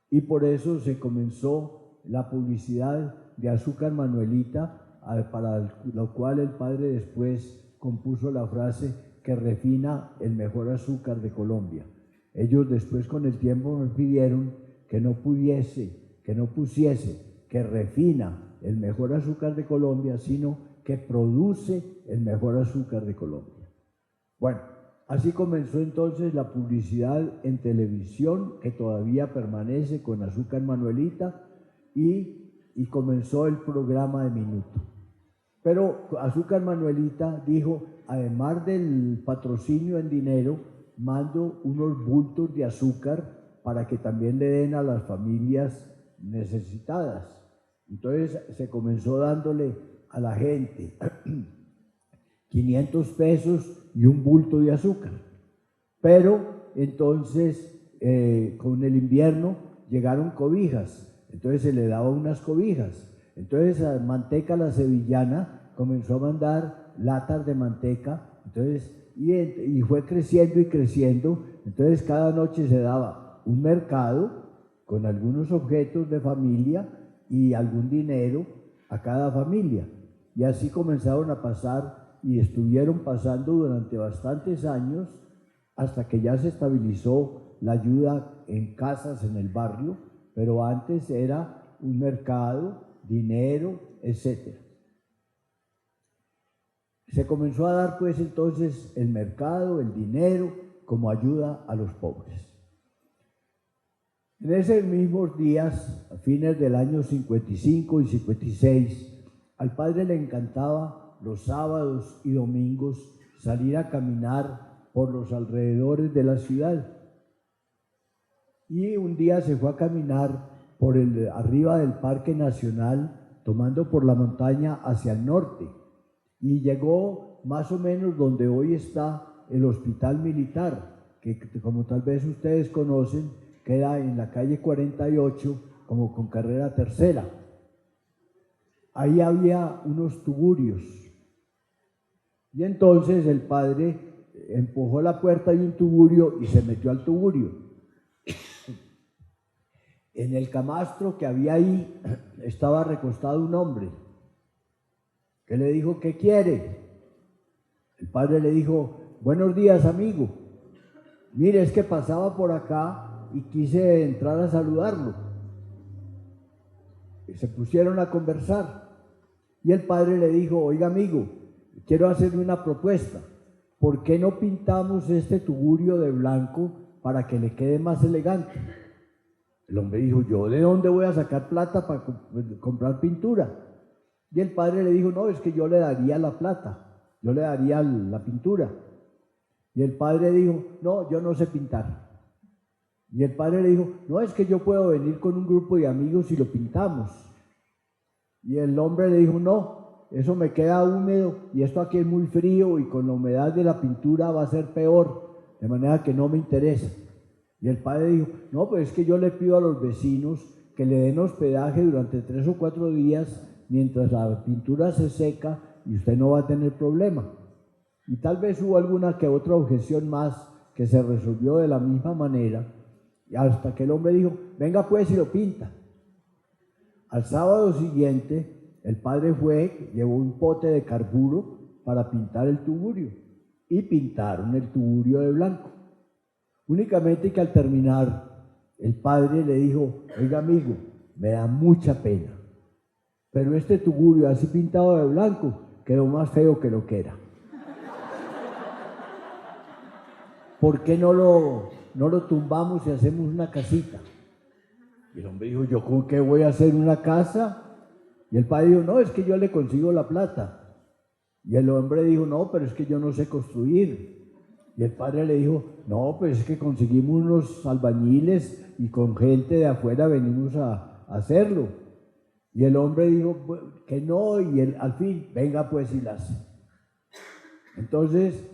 Y por eso se comenzó la publicidad de Azúcar Manuelita, para lo cual el padre después compuso la frase que refina el mejor azúcar de Colombia. Ellos después con el tiempo me pidieron que no pusiese que refina el mejor azúcar de Colombia, sino que produce el mejor azúcar de Colombia. Bueno, así comenzó entonces la publicidad en televisión, que todavía permanece con Azúcar Manuelita, y comenzó el programa de Minuto. Pero Azúcar Manuelita dijo, además del patrocinio en dinero, mando unos bultos de azúcar para que también le den a las familias necesitadas. Entonces se comenzó dándole a la gente 500 pesos y un bulto de azúcar. Pero entonces con el invierno llegaron cobijas, entonces se le daba unas cobijas. Entonces a Manteca la Sevillana comenzó a mandar latas de manteca, entonces, y fue creciendo y creciendo. Entonces cada noche se daba un mercado con algunos objetos de familia y algún dinero a cada familia. Y así comenzaron a pasar y estuvieron pasando durante bastantes años hasta que ya se estabilizó la ayuda en casas en el barrio, pero antes era un mercado, dinero, etc. Se comenzó a dar pues entonces el mercado, el dinero, como ayuda a los pobres. En esos mismos días, a fines del año 55 y 56, al padre le encantaba los sábados y domingos salir a caminar por los alrededores de la ciudad. Y un día se fue a caminar por arriba del Parque Nacional, tomando por la montaña hacia el norte, y llegó más o menos donde hoy está el Hospital Militar, que como tal vez ustedes conocen, queda en la calle 48, como con carrera tercera. Ahí había unos tugurios. Y entonces el padre empujó la puerta de un tugurio y se metió al tugurio. En el camastro que había ahí estaba recostado un hombre que le dijo, ¿qué quiere? El padre le dijo, buenos días, amigo. Mire, es que pasaba por acá y quise entrar a saludarlo. Y se pusieron a conversar. Y el padre le dijo, oiga amigo, quiero hacerle una propuesta. ¿Por qué no pintamos este tugurio de blanco para que le quede más elegante? El hombre dijo, ¿yo de dónde voy a sacar plata para comprar pintura? Y el padre le dijo, no, es que yo le daría la plata, yo le daría la pintura. Y el padre dijo, no, yo no sé pintar. Y el padre le dijo, no, es que yo puedo venir con un grupo de amigos y lo pintamos. Y el hombre le dijo, no, eso me queda húmedo y esto aquí es muy frío y con la humedad de la pintura va a ser peor, de manera que no me interesa. Y el padre dijo, no, pues es que yo le pido a los vecinos que le den hospedaje durante 3 o 4 días mientras la pintura se seca y usted no va a tener problema. Y tal vez hubo alguna que otra objeción más que se resolvió de la misma manera, hasta que el hombre dijo, venga pues y lo pinta. Al sábado siguiente, el padre fue, llevó un pote de carburo para pintar el tugurio, y pintaron el tugurio de blanco. Únicamente que al terminar, el padre le dijo, oiga amigo, me da mucha pena, pero este tugurio así pintado de blanco quedó más feo que lo que era. ¿Por qué no lo tumbamos y hacemos una casita? Y el hombre dijo, ¿yo con qué voy a hacer una casa? Y el padre dijo, no, es que yo le consigo la plata. Y el hombre dijo, no, pero es que yo no sé construir. Y el padre le dijo, no, pues es que conseguimos unos albañiles y con gente de afuera venimos a hacerlo. Y el hombre dijo que no, y al fin, venga pues y la hace. Entonces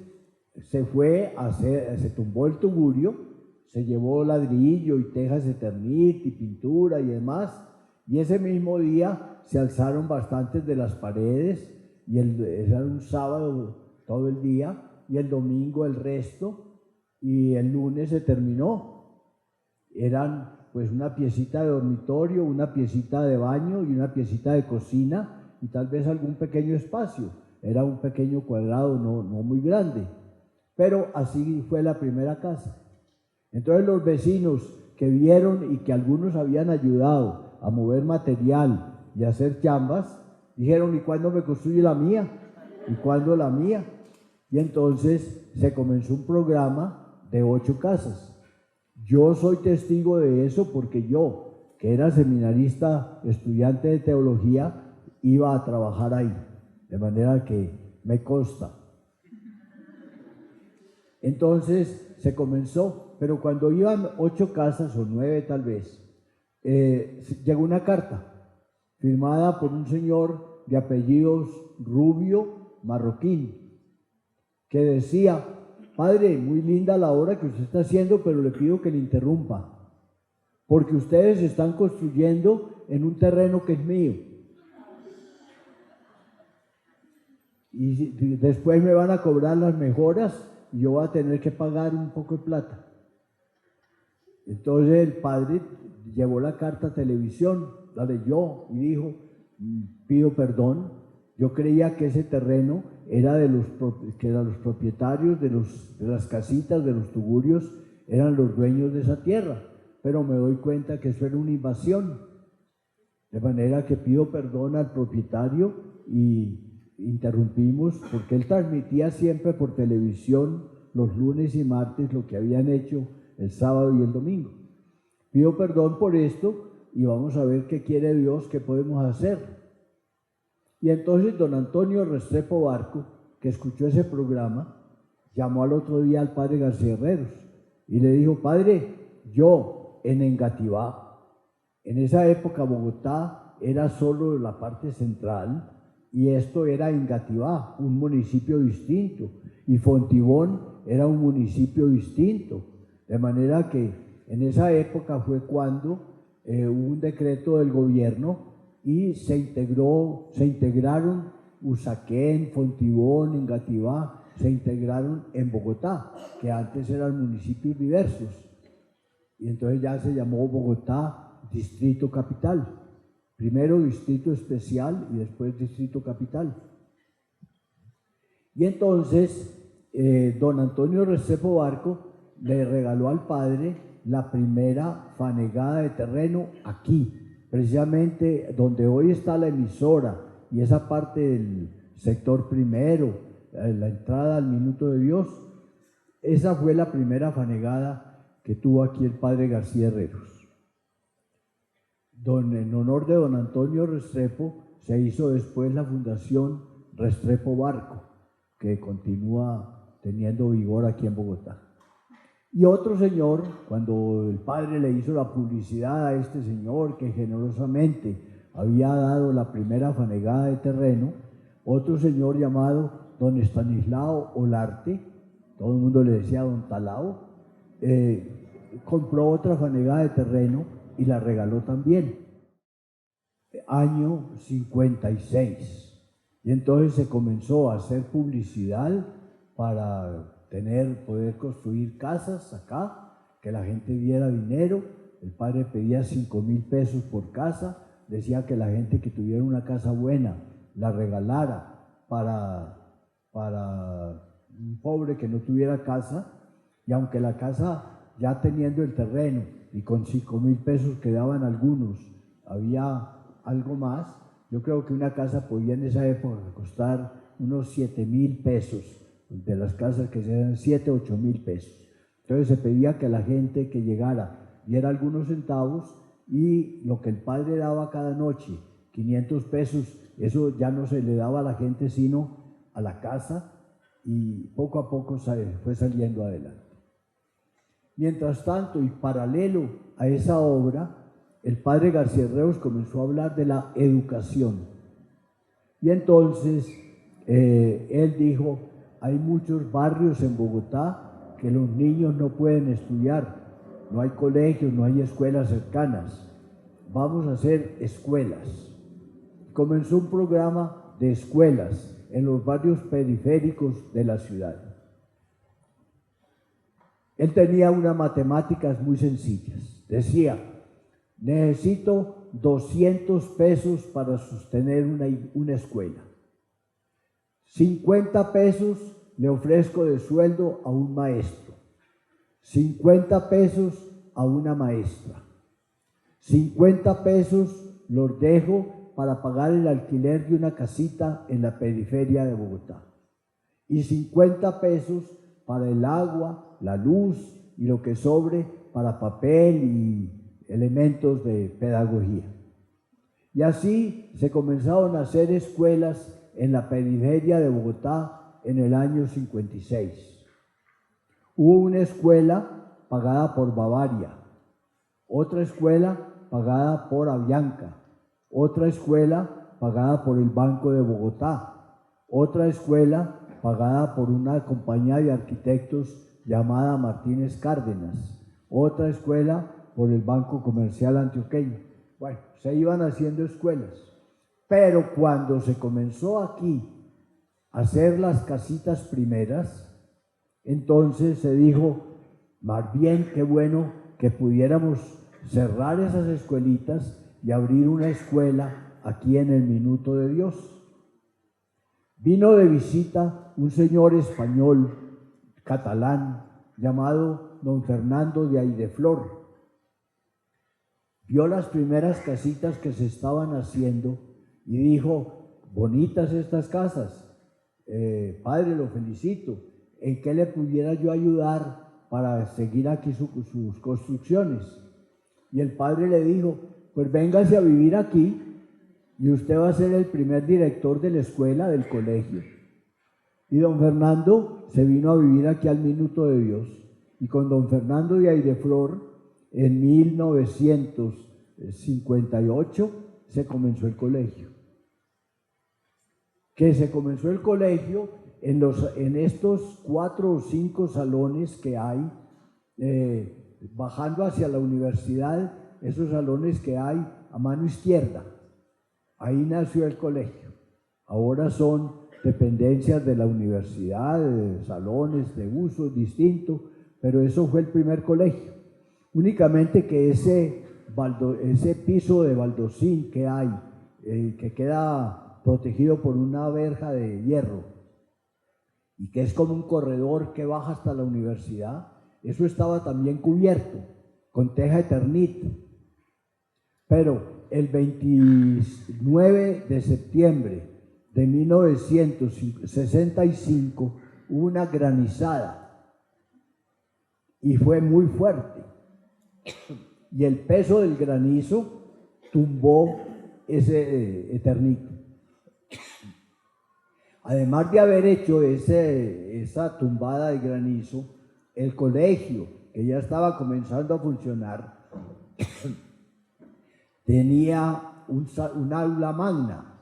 se fue a hacer, se tumbó el tugurio, se llevó ladrillo y tejas Eternit y pintura y demás, y ese mismo día se alzaron bastantes de las paredes, y era un sábado todo el día, y el domingo el resto, y el lunes se terminó. Eran pues una piecita de dormitorio, una piecita de baño y una piecita de cocina, y tal vez algún pequeño espacio. Era un pequeño cuadrado, no muy grande, pero así fue la primera casa. Entonces los vecinos que vieron y que algunos habían ayudado a mover material y hacer chambas, dijeron, ¿y cuándo me construye la mía? ¿Y cuándo la mía? Y entonces se comenzó un programa de 8 casas. Yo soy testigo de eso porque yo, que era seminarista, estudiante de teología, iba a trabajar ahí, de manera que me consta. Entonces se comenzó, pero cuando iban 8 casas o 9 tal vez, llegó una carta firmada por un señor de apellidos Rubio Marroquín, que decía, padre, muy linda la obra que usted está haciendo, pero le pido que le interrumpa, porque ustedes están construyendo en un terreno que es mío. Y después me van a cobrar las mejoras y yo voy a tener que pagar un poco de plata. Entonces el padre llevó la carta a televisión, la leyó y dijo, pido perdón, yo creía que ese terreno era que eran los propietarios de las casitas, de los tugurios, eran los dueños de esa tierra, pero me doy cuenta que eso era una invasión, de manera que pido perdón al propietario y interrumpimos, porque él transmitía siempre por televisión los lunes y martes lo que habían hecho el sábado y el domingo. Pido perdón por esto y vamos a ver qué quiere Dios, qué podemos hacer. Y entonces don Antonio Restrepo Barco, que escuchó ese programa, llamó al otro día al padre García Herreros y le dijo, padre, yo en Engativá, en esa época Bogotá era solo la parte central y esto era Engativá, un municipio distinto, y Fontibón era un municipio distinto, de manera que en esa época fue cuando hubo un decreto del gobierno y se integraron Usaquén, Fontibón, Engativá, se integraron en Bogotá, que antes eran municipios diversos, y entonces ya se llamó Bogotá Distrito Capital. Primero Distrito Especial y después Distrito Capital. Y entonces don Antonio Restrepo Barco le regaló al padre la primera fanegada de terreno aquí, precisamente donde hoy está la emisora y esa parte del sector primero, la entrada al Minuto de Dios. Esa fue la primera fanegada que tuvo aquí el padre García Herreros. En honor de don Antonio Restrepo se hizo después la Fundación Restrepo Barco, que continúa teniendo vigor aquí en Bogotá. Y otro señor, cuando el padre le hizo la publicidad a este señor que generosamente había dado la primera fanegada de terreno, otro señor llamado don Estanislao Olarte, todo el mundo le decía don Talao, compró otra fanegada de terreno y la regaló también, año 56. Y entonces se comenzó a hacer publicidad para poder construir casas acá, que la gente diera dinero. El padre pedía 5.000 pesos por casa, decía que la gente que tuviera una casa buena la regalara para un pobre que no tuviera casa, y aunque la casa, ya teniendo el terreno y con 5.000 pesos que daban algunos, había algo más, yo creo que una casa podía en esa época costar unos 7.000 pesos, de las casas que se dan 7, 8.000 pesos. Entonces se pedía que la gente que llegara diera algunos centavos, y lo que el padre daba cada noche, 500 pesos, eso ya no se le daba a la gente sino a la casa, y poco a poco fue saliendo adelante. Mientras tanto, y paralelo a esa obra, el padre García Herreros comenzó a hablar de la educación. Y entonces él dijo, hay muchos barrios en Bogotá que los niños no pueden estudiar, no hay colegios, no hay escuelas cercanas, vamos a hacer escuelas. Comenzó un programa de escuelas en los barrios periféricos de la ciudad. Él tenía unas matemáticas muy sencillas. Decía, necesito 200 pesos para sostener una escuela. 50 pesos le ofrezco de sueldo a un maestro. 50 pesos a una maestra. 50 pesos los dejo para pagar el alquiler de una casita en la periferia de Bogotá y 50 pesos para el agua, la luz y lo que sobre para papel y elementos de pedagogía. Y así se comenzaron a hacer escuelas en la periferia de Bogotá en el año 56. Hubo una escuela pagada por Bavaria, otra escuela pagada por Avianca, otra escuela pagada por el Banco de Bogotá, otra escuela pagada por una compañía de arquitectos llamada Martínez Cárdenas, otra escuela por el Banco Comercial Antioqueño. Bueno, se iban haciendo escuelas, pero cuando se comenzó aquí a hacer las casitas primeras, entonces se dijo, más bien qué bueno que pudiéramos cerrar esas escuelitas y abrir una escuela aquí en el Minuto de Dios. Vino de visita un señor español, catalán, llamado don Fernando de Aideflor. Vio las primeras casitas que se estaban haciendo y dijo, bonitas estas casas, padre, lo felicito, ¿en qué le pudiera yo ayudar para seguir aquí sus construcciones? Y el padre le dijo, pues véngase a vivir aquí y usted va a ser el primer director de la escuela, del colegio. Y don Fernando se vino a vivir aquí al Minuto de Dios. Y con don Fernando de Aideflor, en 1958, se comenzó el colegio. Que se comenzó el colegio en estos 4 o 5 salones que hay, bajando hacia la universidad, esos salones que hay a mano izquierda. Ahí nació el colegio. Ahora son dependencias de la universidad, de salones de uso distinto, pero eso fue el primer colegio. Únicamente que ese piso de baldosín que hay, que queda protegido por una verja de hierro y que es como un corredor que baja hasta la universidad, eso estaba también cubierto con teja eternit. Pero el 29 de septiembre de 1965 hubo una granizada y fue muy fuerte. Y el peso del granizo tumbó ese eternito. Además de haber hecho esa tumbada de granizo, el colegio, que ya estaba comenzando a funcionar, tenía un aula magna.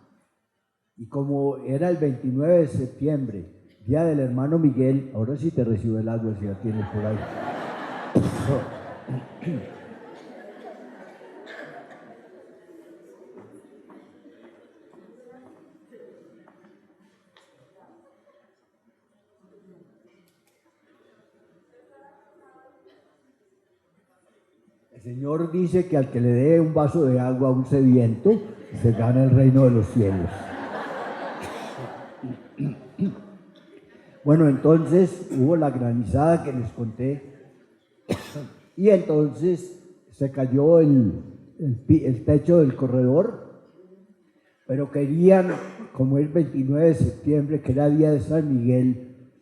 Y como era el 29 de septiembre, día del hermano Miguel, ahora sí te recibo el agua si la tienes por ahí. El Señor dice que al que le dé un vaso de agua a un sediento, se gana el reino de los cielos. Bueno, entonces hubo la granizada que les conté y entonces se cayó el techo del corredor, pero querían, como el 29 de septiembre, que era día de San Miguel,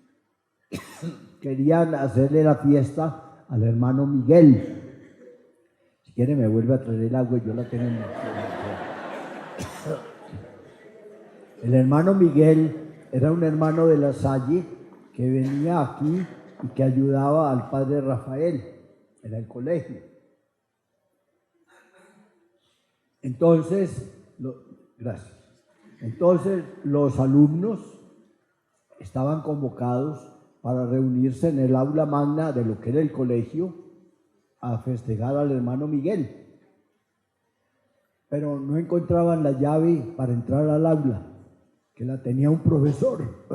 querían hacerle la fiesta al hermano Miguel. Si quiere me vuelve a traer el agua, yo la tengo en el hermano Miguel era un hermano de La Salle que venía aquí y que ayudaba al padre Rafael en el colegio. Entonces, gracias. Entonces los alumnos estaban convocados para reunirse en el aula magna de lo que era el colegio a festejar al hermano Miguel. Pero no encontraban la llave para entrar al aula, que la tenía un profesor.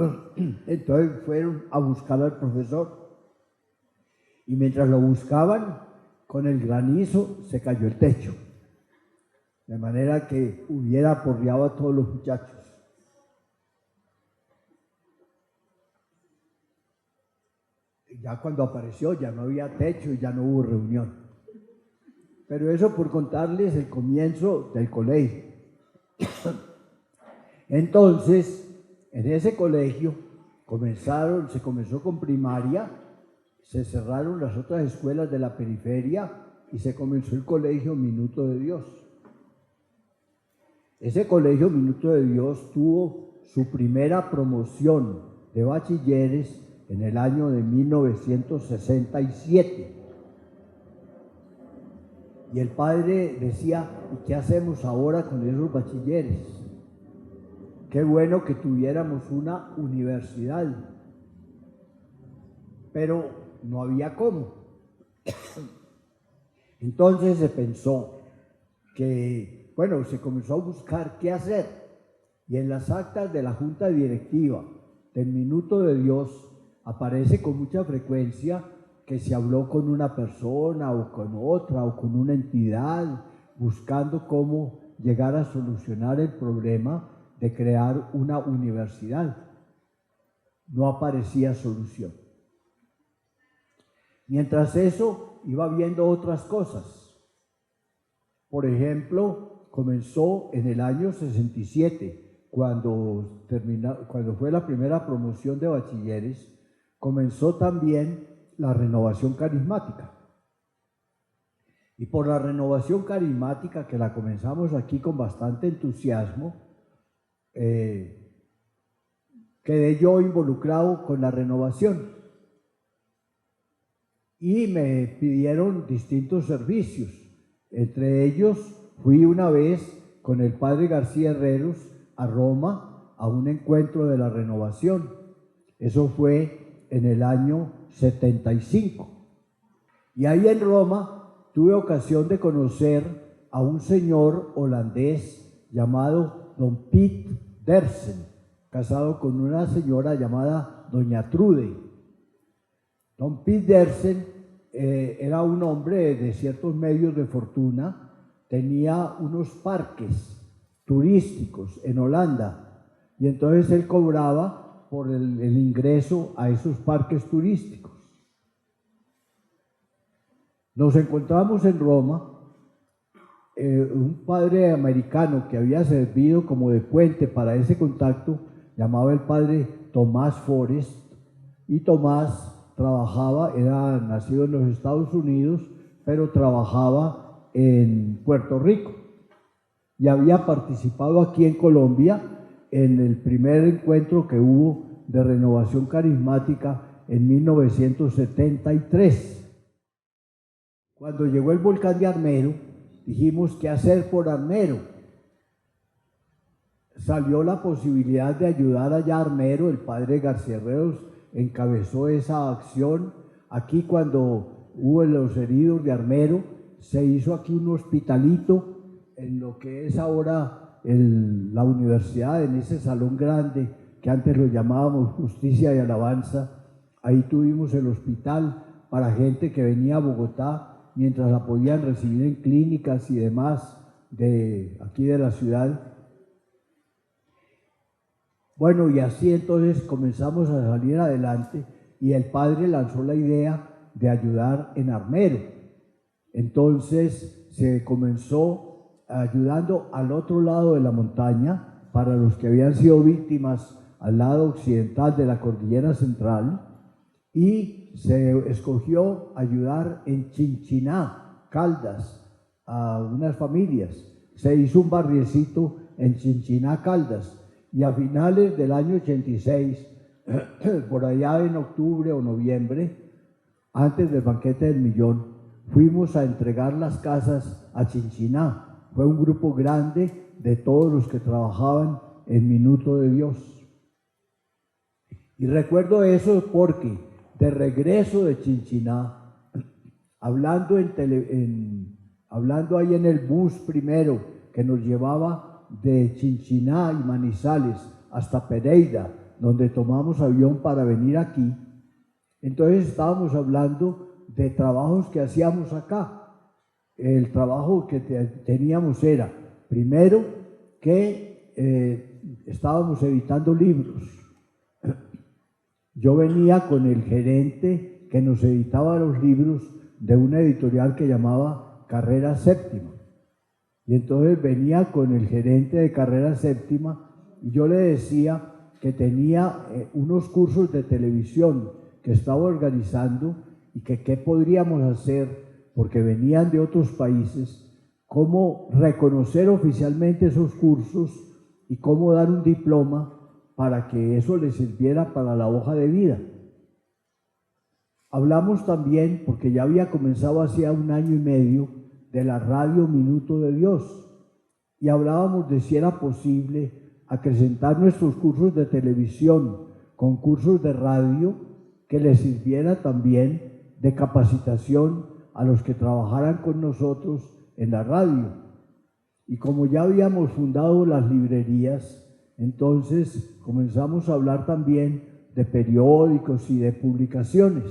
Entonces fueron a buscar al profesor. Y mientras lo buscaban, con el granizo se cayó el techo. De manera que hubiera aporreado a todos los muchachos. Ya cuando apareció ya no había techo y ya no hubo reunión. Pero eso por contarles el comienzo del colegio. Entonces, en ese colegio se comenzó con primaria, se cerraron las otras escuelas de la periferia y se comenzó el colegio Minuto de Dios. Ese colegio Minuto de Dios tuvo su primera promoción de bachilleres en el año de 1967. Y el padre decía, ¿y qué hacemos ahora con esos bachilleres? Qué bueno que tuviéramos una universidad, pero no había cómo. Entonces se pensó que, bueno, se comenzó a buscar qué hacer. Y en las actas de la Junta Directiva del Minuto de Dios aparece con mucha frecuencia que se habló con una persona o con otra o con una entidad buscando cómo llegar a solucionar el problema de crear una universidad. No aparecía solución. Mientras eso, iba viendo otras cosas. Por ejemplo, comenzó en el año 67, cuando fue la primera promoción de bachilleres, comenzó también la renovación carismática. Y por la renovación carismática, que la comenzamos aquí con bastante entusiasmo, quedé yo involucrado con la renovación y me pidieron distintos servicios. Entre ellos fui una vez con el padre García Herreros a Roma a un encuentro de la renovación. Eso fue en el año 75. Y ahí en Roma tuve ocasión de conocer a un señor holandés llamado Don Piet Dersen, casado con una señora llamada Doña Trude. Don Piet Dersen era un hombre de ciertos medios de fortuna, tenía unos parques turísticos en Holanda y entonces él cobraba por el ingreso a esos parques turísticos. Nos encontramos en Roma. Un padre americano que había servido como de puente para ese contacto, llamaba el padre Tomás Forrest, y Tomás trabajaba, era nacido en los Estados Unidos, pero trabajaba en Puerto Rico y había participado aquí en Colombia en el primer encuentro que hubo de renovación carismática en 1973. Cuando llegó el volcán de Armero, dijimos, ¿qué hacer por Armero? Salió la posibilidad de ayudar allá a Armero. El padre García Herreros encabezó esa acción. Aquí, cuando hubo los heridos de Armero, se hizo aquí un hospitalito en lo que es ahora la universidad, en ese salón grande que antes lo llamábamos Justicia y Alabanza. Ahí tuvimos el hospital para gente que venía a Bogotá, mientras la podían recibir en clínicas y demás de aquí de la ciudad. Bueno, y así entonces comenzamos a salir adelante y el padre lanzó la idea de ayudar en Armero. Entonces se comenzó ayudando al otro lado de la montaña para los que habían sido víctimas al lado occidental de la cordillera central, y se escogió ayudar en Chinchiná, Caldas, a unas familias. Se hizo un barriecito en Chinchiná, Caldas, y a finales del año 86, por allá en octubre o noviembre, antes del banquete del millón, fuimos a entregar las casas a Chinchiná. Fue un grupo grande de todos los que trabajaban en Minuto de Dios. Y recuerdo eso porque de regreso de Chinchiná, hablando ahí en el bus primero que nos llevaba de Chinchiná y Manizales hasta Pereira, donde tomamos avión para venir aquí, entonces estábamos hablando de trabajos que hacíamos acá. El trabajo que teníamos era, primero, que estábamos editando libros. Yo venía con el gerente que nos editaba los libros de una editorial que llamaba Carrera Séptima. Y entonces venía con el gerente de Carrera Séptima y yo le decía que tenía unos cursos de televisión que estaba organizando y que qué podríamos hacer, porque venían de otros países, cómo reconocer oficialmente esos cursos y cómo dar un diploma para que eso les sirviera para la hoja de vida. Hablamos también, porque ya había comenzado hacía 1 año y medio, de la radio Minuto de Dios, y hablábamos de si era posible acrecentar nuestros cursos de televisión con cursos de radio que les sirviera también de capacitación a los que trabajaran con nosotros en la radio. Y como ya habíamos fundado las librerías, entonces comenzamos a hablar también de periódicos y de publicaciones.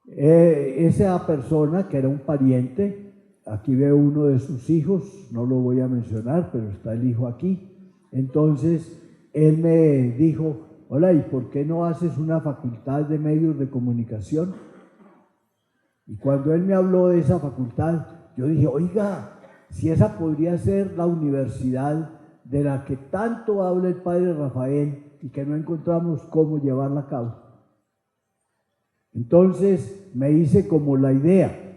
Esa persona, que era un pariente, aquí veo uno de sus hijos, no lo voy a mencionar, pero está el hijo aquí. Entonces, él me dijo, hola, ¿y por qué no haces una facultad de medios de comunicación? Y cuando él me habló de esa facultad, yo dije, oiga, si esa podría ser la universidad de la que tanto habla el padre Rafael y que no encontramos cómo llevarla a cabo. Entonces me hice como la idea.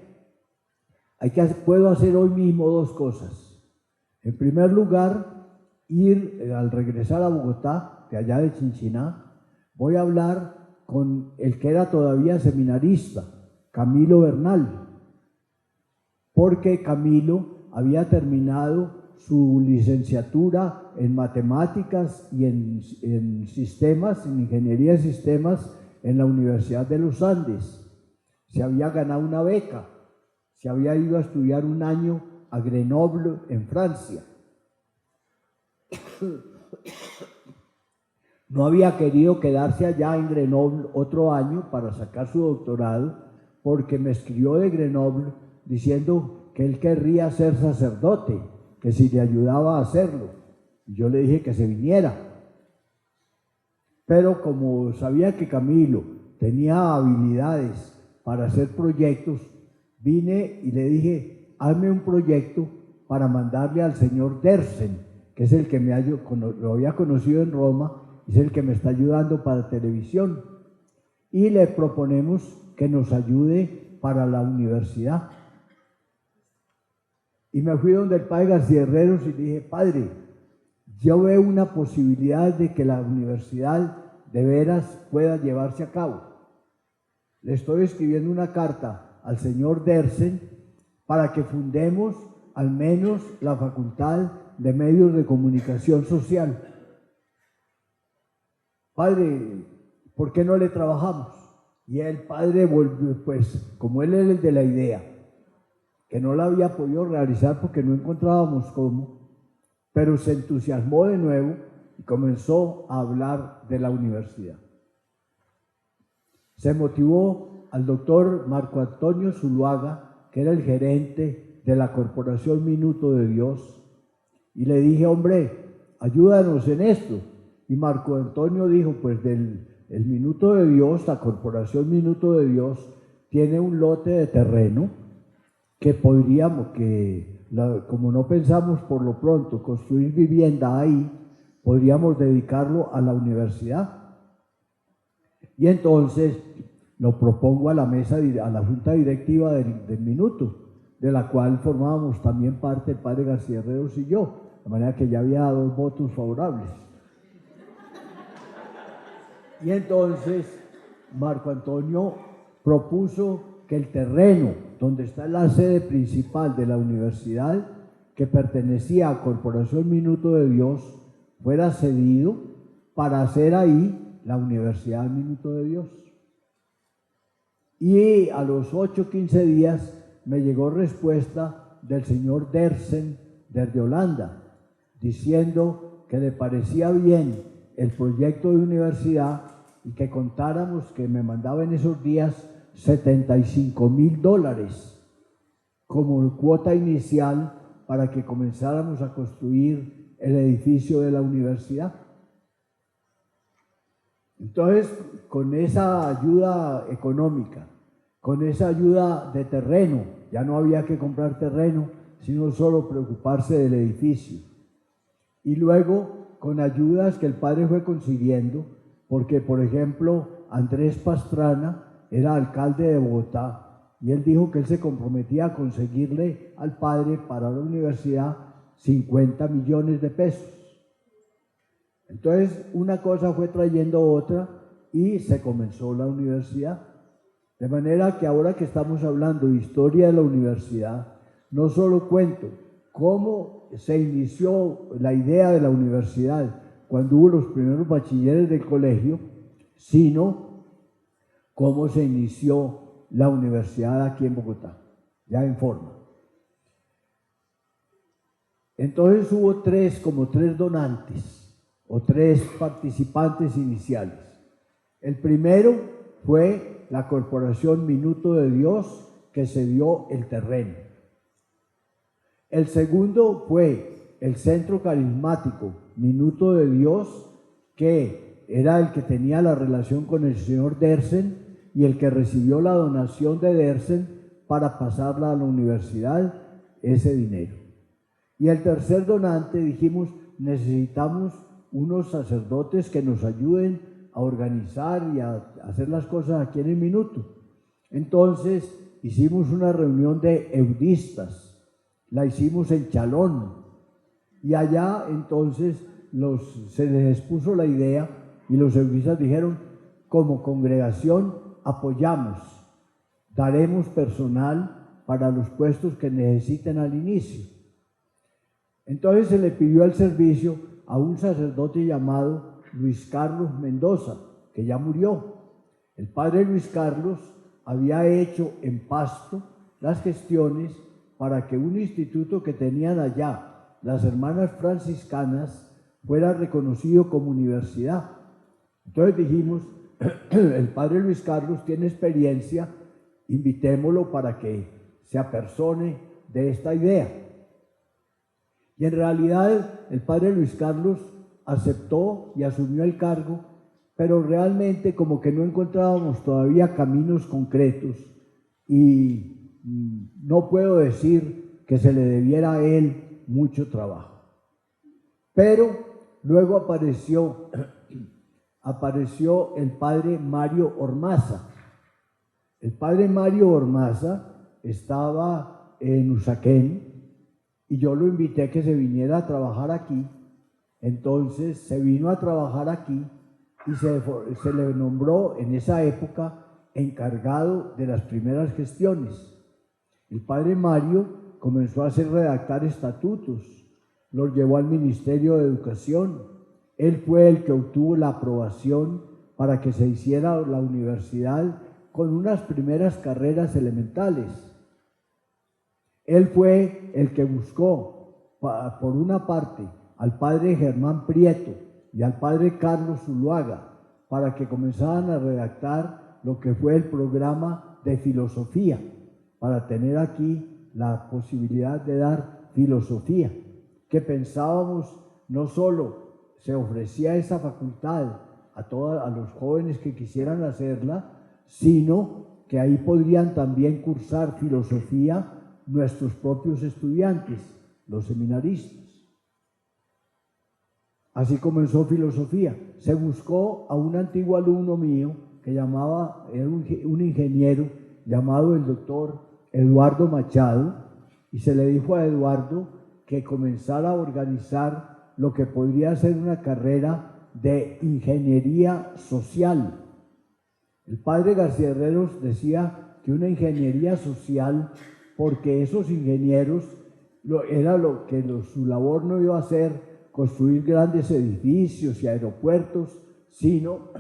Puedo hacer hoy mismo 2 cosas. En primer lugar, al regresar a Bogotá, de allá de Chinchiná, voy a hablar con el que era todavía seminarista, Camilo Bernal, porque Camilo había terminado su licenciatura en matemáticas y en sistemas, en ingeniería de sistemas, en la Universidad de los Andes. Se había ganado una beca, se había ido a estudiar 1 año a Grenoble, en Francia. No había querido quedarse allá en Grenoble otro año para sacar su doctorado, porque me escribió de Grenoble diciendo que él querría ser sacerdote, que si le ayudaba a hacerlo. Y yo le dije que se viniera. Pero como sabía que Camilo tenía habilidades para hacer proyectos, vine y le dije, hazme un proyecto para mandarle al señor Dersen, que es el que lo había conocido en Roma, es el que me está ayudando para televisión. Y le proponemos que nos ayude para la universidad. Y me fui donde el padre García Herreros y le dije, padre, yo veo una posibilidad de que la universidad de veras pueda llevarse a cabo. Le estoy escribiendo una carta al señor Dersen para que fundemos al menos la Facultad de Medios de Comunicación Social. Padre, ¿por qué no le trabajamos? Y el padre volvió, pues, como él era el de la idea, que no la había podido realizar porque no encontrábamos cómo, pero se entusiasmó de nuevo y comenzó a hablar de la universidad. Se motivó al doctor Marco Antonio Zuluaga, que era el gerente de la Corporación Minuto de Dios, y le dije, hombre, ayúdanos en esto. Y Marco Antonio dijo, pues el Minuto de Dios, la Corporación Minuto de Dios, tiene un lote de terreno que podríamos, como no pensamos por lo pronto construir vivienda ahí, podríamos dedicarlo a la universidad. Y entonces lo propongo a la mesa, a la junta directiva del Minuto, de la cual formábamos también parte el padre García Herreros y yo, de manera que ya había 2 votos favorables. Y entonces Marco Antonio propuso que el terreno donde está la sede principal de la universidad, que pertenecía a Corporación Minuto de Dios, fuera cedido para hacer ahí la Universidad Minuto de Dios. Y a los 8 o 15 días me llegó respuesta del señor Dersen desde Holanda, diciendo que le parecía bien el proyecto de universidad y que contáramos, que me mandaba en esos días $75,000 como cuota inicial para que comenzáramos a construir el edificio de la universidad. Entonces, con esa ayuda económica, con esa ayuda de terreno, ya no había que comprar terreno, sino solo preocuparse del edificio. y luego con ayudas que el padre fue consiguiendo, porque por ejemplo Andrés Pastrana era alcalde de Bogotá y él dijo que él se comprometía a conseguirle al padre para la universidad 50 millones de pesos. Entonces una cosa fue trayendo otra y se comenzó la universidad. De manera que ahora que estamos hablando de historia de la universidad, no solo cuento cómo se inició la idea de la universidad cuando hubo los primeros bachilleres del colegio, sino cómo se inició la universidad aquí en Bogotá, ya en forma. Entonces hubo como tres donantes o tres participantes iniciales. El primero fue la Corporación Minuto de Dios, que cedió el terreno. El segundo fue el Centro Carismático Minuto de Dios, que era el que tenía la relación con el señor Dersen y el que recibió la donación de Dersen para pasarla a la universidad, ese dinero. Y el tercer donante, dijimos, necesitamos unos sacerdotes que nos ayuden a organizar y a hacer las cosas aquí en el Minuto. Entonces hicimos una reunión de eudistas, la hicimos en Chalón, y allá entonces se les expuso la idea y los eudistas dijeron: como congregación apoyamos, daremos personal para los puestos que necesiten al inicio. Entonces se le pidió al servicio a un sacerdote llamado Luis Carlos Mendoza, que ya murió. El padre Luis Carlos había hecho en Pasto las gestiones para que un instituto que tenían allá, las hermanas franciscanas, fuera reconocido como universidad. Entonces dijimos, el padre Luis Carlos tiene experiencia, invitémoslo para que se apersone de esta idea. Y en realidad el padre Luis Carlos aceptó y asumió el cargo, pero realmente como que no encontrábamos todavía caminos concretos y no puedo decir que se le debiera a él mucho trabajo. Pero luego apareció el padre Mario Ormaza. El padre Mario Ormaza estaba en Usaquén y yo lo invité a que se viniera a trabajar aquí. Entonces se vino a trabajar aquí y se le nombró en esa época encargado de las primeras gestiones. El padre Mario comenzó a hacer redactar estatutos, los llevó al Ministerio de Educación. Él fue el que obtuvo la aprobación para que se hiciera la universidad con unas primeras carreras elementales. Él fue el que buscó, por una parte, al padre Germán Prieto y al padre Carlos Zuluaga para que comenzaran a redactar lo que fue el programa de filosofía, para tener aquí la posibilidad de dar filosofía, que pensábamos no solo se ofrecía esa facultad a los jóvenes que quisieran hacerla, sino que ahí podrían también cursar filosofía nuestros propios estudiantes, los seminaristas. Así comenzó filosofía. Se buscó a un antiguo alumno mío que era un ingeniero llamado el doctor Eduardo Machado, y se le dijo a Eduardo que comenzara a organizar lo que podría ser una carrera de ingeniería social. El padre García Herreros decía que una ingeniería social, porque esos ingenieros su labor no iba a ser construir grandes edificios y aeropuertos, sino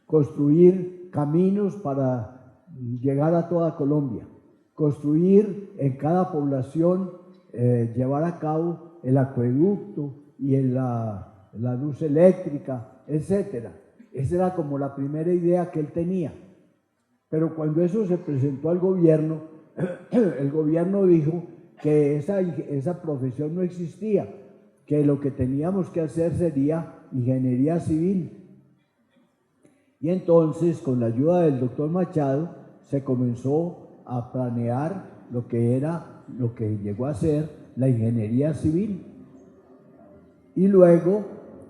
construir caminos para llegar a toda Colombia, construir en cada población, llevar a cabo el acueducto y la luz eléctrica, etc. Esa era como la primera idea que él tenía. Pero cuando eso se presentó al gobierno, el gobierno dijo que esa profesión no existía, que lo que teníamos que hacer sería ingeniería civil. Y entonces, con la ayuda del doctor Machado, se comenzó a planear lo que llegó a ser la ingeniería civil. Y luego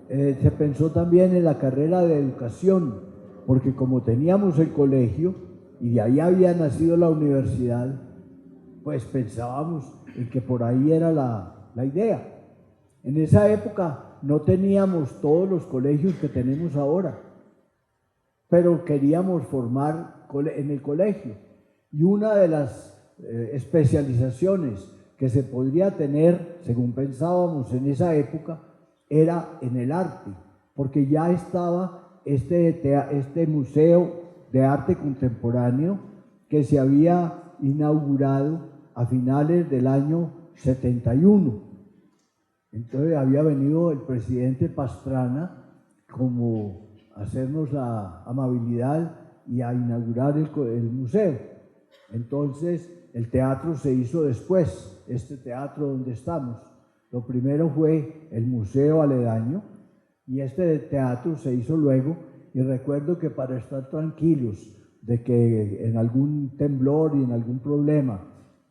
se pensó también en la carrera de educación, porque como teníamos el colegio y de ahí había nacido la universidad, pues pensábamos en que por ahí era la idea. En esa época no teníamos todos los colegios que tenemos ahora, pero queríamos formar en el colegio. Y una de las especializaciones que se podría tener, según pensábamos en esa época, era en el arte, porque ya estaba este museo de arte contemporáneo que se había inaugurado a finales del año 71. Entonces había venido el presidente Pastrana como a hacernos la amabilidad y a inaugurar el museo. Entonces el teatro se hizo después, este teatro donde estamos. Lo primero fue el museo aledaño y este teatro se hizo luego, y recuerdo que para estar tranquilos de que en algún temblor y en algún problema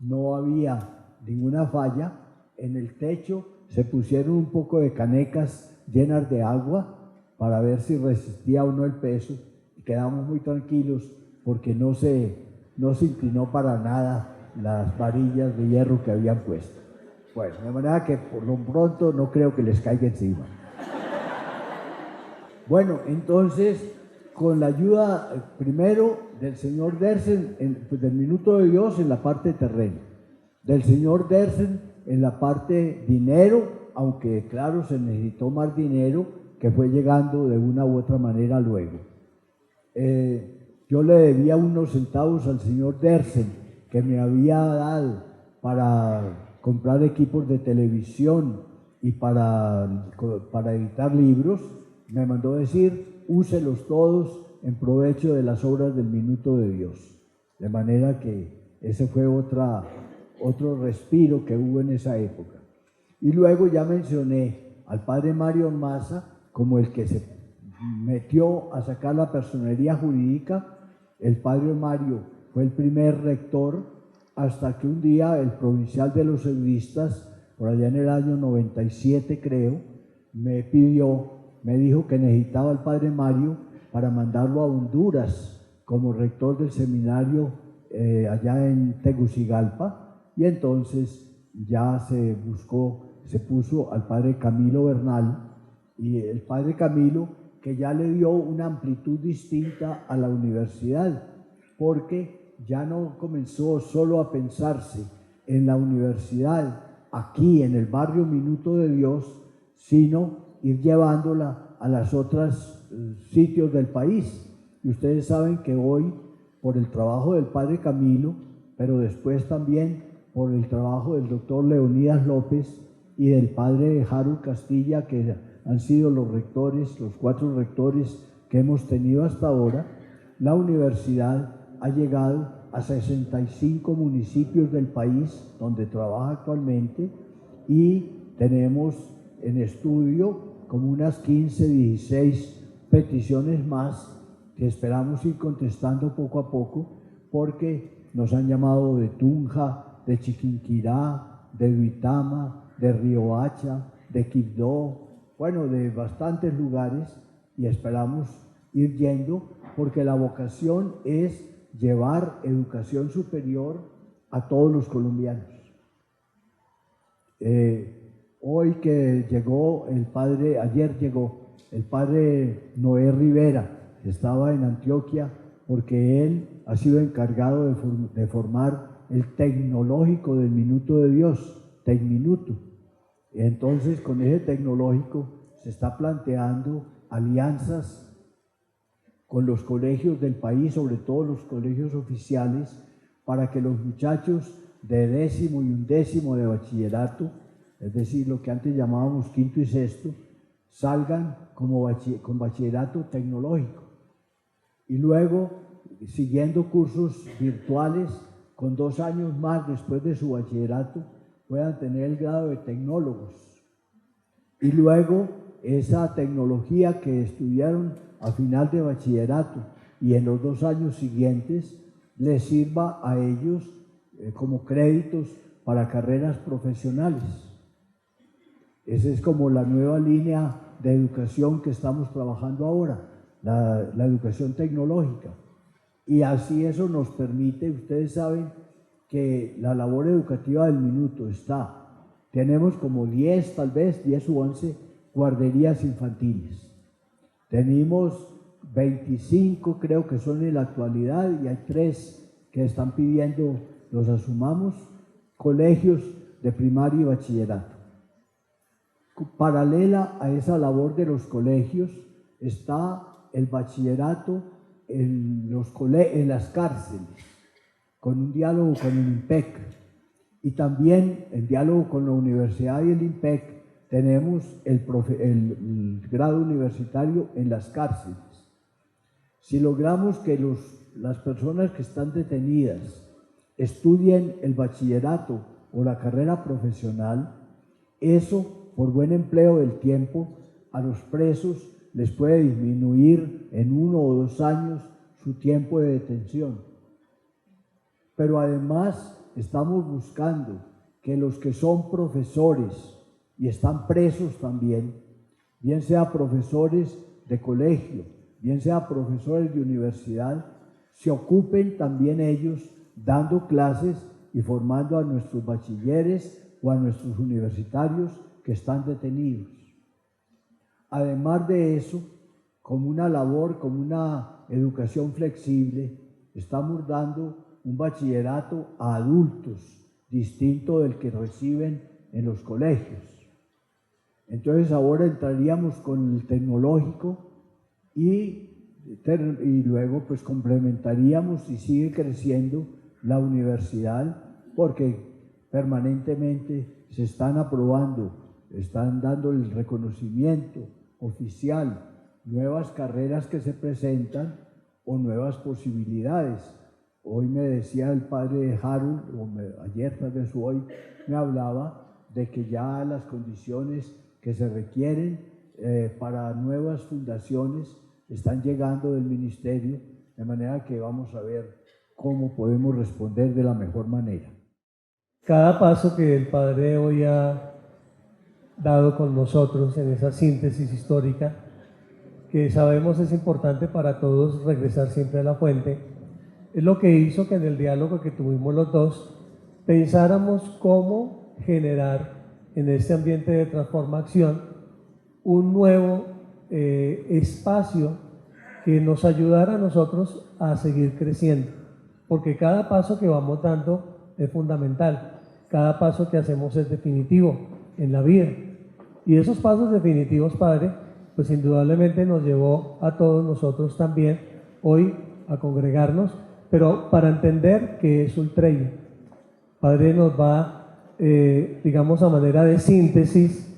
no había ninguna falla, en el techo se pusieron un poco de canecas llenas de agua para ver si resistía o no el peso, y quedamos muy tranquilos porque no se inclinó para nada las varillas de hierro que habían puesto. Bueno, de manera que por lo pronto no creo que les caiga encima. Bueno, entonces, con la ayuda primero del señor Dersen, del Minuto de Dios en la parte terrena, del señor Dersen en la parte dinero, aunque claro, se necesitó más dinero que fue llegando de una u otra manera luego. Yo le debía unos centavos al señor Dersen que me había dado para comprar equipos de televisión y para editar libros. Me mandó decir, úselos todos en provecho de las obras del Minuto de Dios. De manera que ese fue otro respiro que hubo en esa época. Y luego ya mencioné al padre Mario Maza como el que se metió a sacar la personería jurídica. El padre Mario fue el primer rector hasta que un día el provincial de los eudistas, por allá en el año 97 creo, me dijo que necesitaba al padre Mario para mandarlo a Honduras como rector del seminario allá en Tegucigalpa, y entonces ya se puso al padre Camilo Bernal, y el padre Camilo que ya le dio una amplitud distinta a la universidad, porque ya no comenzó solo a pensarse en la universidad aquí en el barrio Minuto de Dios, sino ir llevándola a los otros sitios del país. Y ustedes saben que hoy, por el trabajo del padre Camilo, pero después también por el trabajo del doctor Leonidas López y del padre Harold Castilla, que han sido los rectores, los 4 rectores que hemos tenido hasta ahora, la universidad ha llegado a 65 municipios del país donde trabaja actualmente, y tenemos en estudio como unas 15, 16 peticiones más que esperamos ir contestando poco a poco, porque nos han llamado de Tunja, de Chiquinquirá, de Duitama, de Riohacha, de Quibdó, bueno, de bastantes lugares, y esperamos ir yendo porque la vocación es llevar educación superior a todos los colombianos. Hoy que llegó ayer llegó el padre Noé Rivera, que estaba en Antioquia, porque él ha sido encargado de formar el tecnológico del Minuto de Dios, Tecminuto. Entonces, con ese tecnológico se está planteando alianzas con los colegios del país, sobre todo los colegios oficiales, para que los muchachos de 10º y 11º de bachillerato, es decir, lo que antes llamábamos 5º y 6º, salgan con bachillerato tecnológico. Y luego, siguiendo cursos virtuales, con 2 años más después de su bachillerato, puedan tener el grado de tecnólogos. Y luego, esa tecnología que estudiaron a final de bachillerato y en los 2 años siguientes, les sirva a ellos como créditos para carreras profesionales. Esa es como la nueva línea de educación que estamos trabajando ahora, la educación tecnológica. Y así eso nos permite, ustedes saben que la labor educativa del minuto tenemos como 10, tal vez 10 u 11 guarderías infantiles. Tenemos 25, creo que son en la actualidad, y hay 3 que están pidiendo los asumamos, colegios de primaria y bachillerato. Paralela a esa labor de los colegios está el bachillerato en las cárceles, con un diálogo con el IMPEC, y también en diálogo con la universidad y el IMPEC tenemos el grado universitario en las cárceles. Si logramos que las personas que están detenidas estudien el bachillerato o la carrera profesional, eso, por buen empleo del tiempo, a los presos les puede disminuir en 1 o 2 años su tiempo de detención. Pero además estamos buscando que los que son profesores y están presos también, bien sea profesores de colegio, bien sea profesores de universidad, se ocupen también ellos dando clases y formando a nuestros bachilleres o a nuestros universitarios que están detenidos. Además de eso, como una labor, como una educación flexible, estamos dando un bachillerato a adultos, distinto del que reciben en los colegios. Entonces ahora entraríamos con el tecnológico y luego pues complementaríamos, y sigue creciendo la universidad, porque permanentemente se están aprobando, están dando el reconocimiento oficial, nuevas carreras que se presentan o nuevas posibilidades. Hoy me decía el padre Harold, ayer tal vez hoy, me hablaba de que ya las condiciones que se requieren para nuevas fundaciones están llegando del ministerio, de manera que vamos a ver cómo podemos responder de la mejor manera. Cada paso que el padre hoy ha dado con nosotros en esa síntesis histórica, que sabemos es importante para todos regresar siempre a la fuente, es lo que hizo que en el diálogo que tuvimos los dos pensáramos cómo generar en este ambiente de transformación un nuevo espacio que nos ayudara a nosotros a seguir creciendo, porque cada paso que vamos dando es fundamental, cada paso que hacemos es definitivo en la vida, y esos pasos definitivos, padre, pues indudablemente nos llevó a todos nosotros también hoy a congregarnos, pero para entender qué es Ultreya. Padre nos va, digamos a manera de síntesis,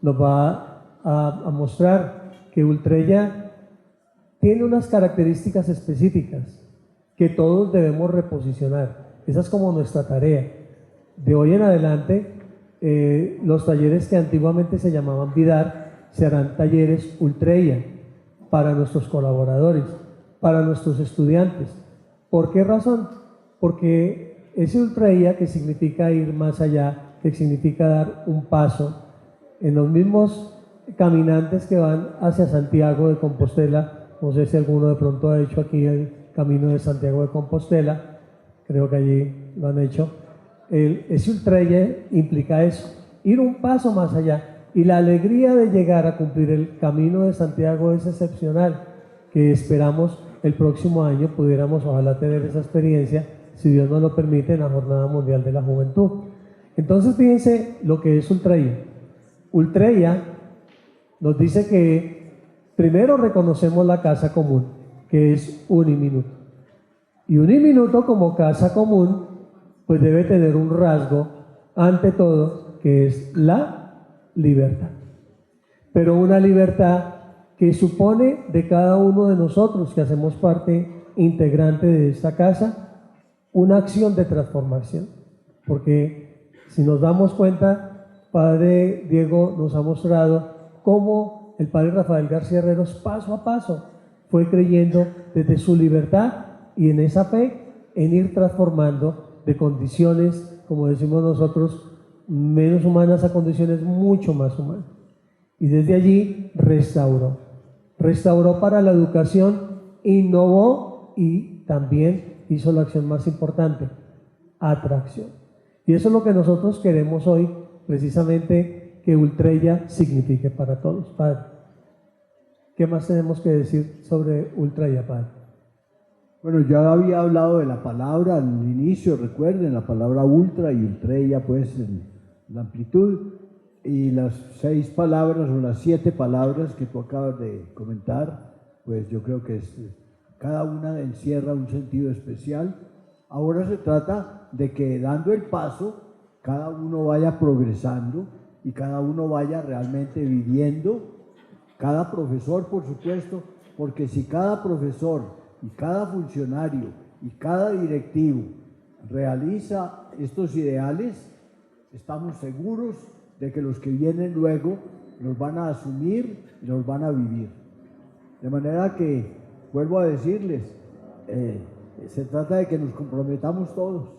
nos va a mostrar que Ultreya tiene unas características específicas que todos debemos reposicionar. Esa es como nuestra tarea. De hoy en adelante, los talleres que antiguamente se llamaban Vidar se harán talleres Ultreya para nuestros colaboradores, para nuestros estudiantes. ¿Por qué razón? Porque ese Ultreya, que significa ir más allá, que significa dar un paso en los mismos caminantes que van hacia Santiago de Compostela, no sé si alguno de pronto ha hecho aquí el camino de Santiago de Compostela, creo que allí lo han hecho. Ese Ultreya implica eso, ir un paso más allá, y la alegría de llegar a cumplir el camino de Santiago es excepcional, que esperamos el próximo año pudiéramos ojalá tener esa experiencia, si Dios nos lo permite, en la Jornada Mundial de la Juventud. Entonces fíjense lo que es Ultreya. Ultreya nos dice que primero reconocemos la casa común, que es Uniminuto. Y Uniminuto como casa común, pues debe tener un rasgo, ante todo, que es la libertad. Pero una libertad que supone de cada uno de nosotros que hacemos parte integrante de esta casa, una acción de transformación. Porque si nos damos cuenta, Padre Diego nos ha mostrado cómo el Padre Rafael García Herreros paso a paso fue creyendo desde su libertad y en esa fe en ir transformando de condiciones, como decimos nosotros, menos humanas a condiciones mucho más humanas. Y desde allí restauró. Restauró para la educación, innovó y también hizo la acción más importante, atracción. Y eso es lo que nosotros queremos hoy, precisamente que Ultrella signifique para todos. Padre, ¿qué más tenemos que decir sobre Ultrella, Padre? Bueno, ya había hablado de la palabra al inicio, recuerden, la palabra ultra y Ultrella, pues en la amplitud, y las 6 palabras o las 7 palabras que tú acabas de comentar, pues yo creo que cada una encierra un sentido especial. Ahora se trata de que dando el paso, cada uno vaya progresando y cada uno vaya realmente viviendo, cada profesor, por supuesto, porque si cada profesor y cada funcionario y cada directivo realiza estos ideales, estamos seguros de que los que vienen luego los van a asumir y los van a vivir. De manera que, vuelvo a decirles, se trata de que nos comprometamos todos.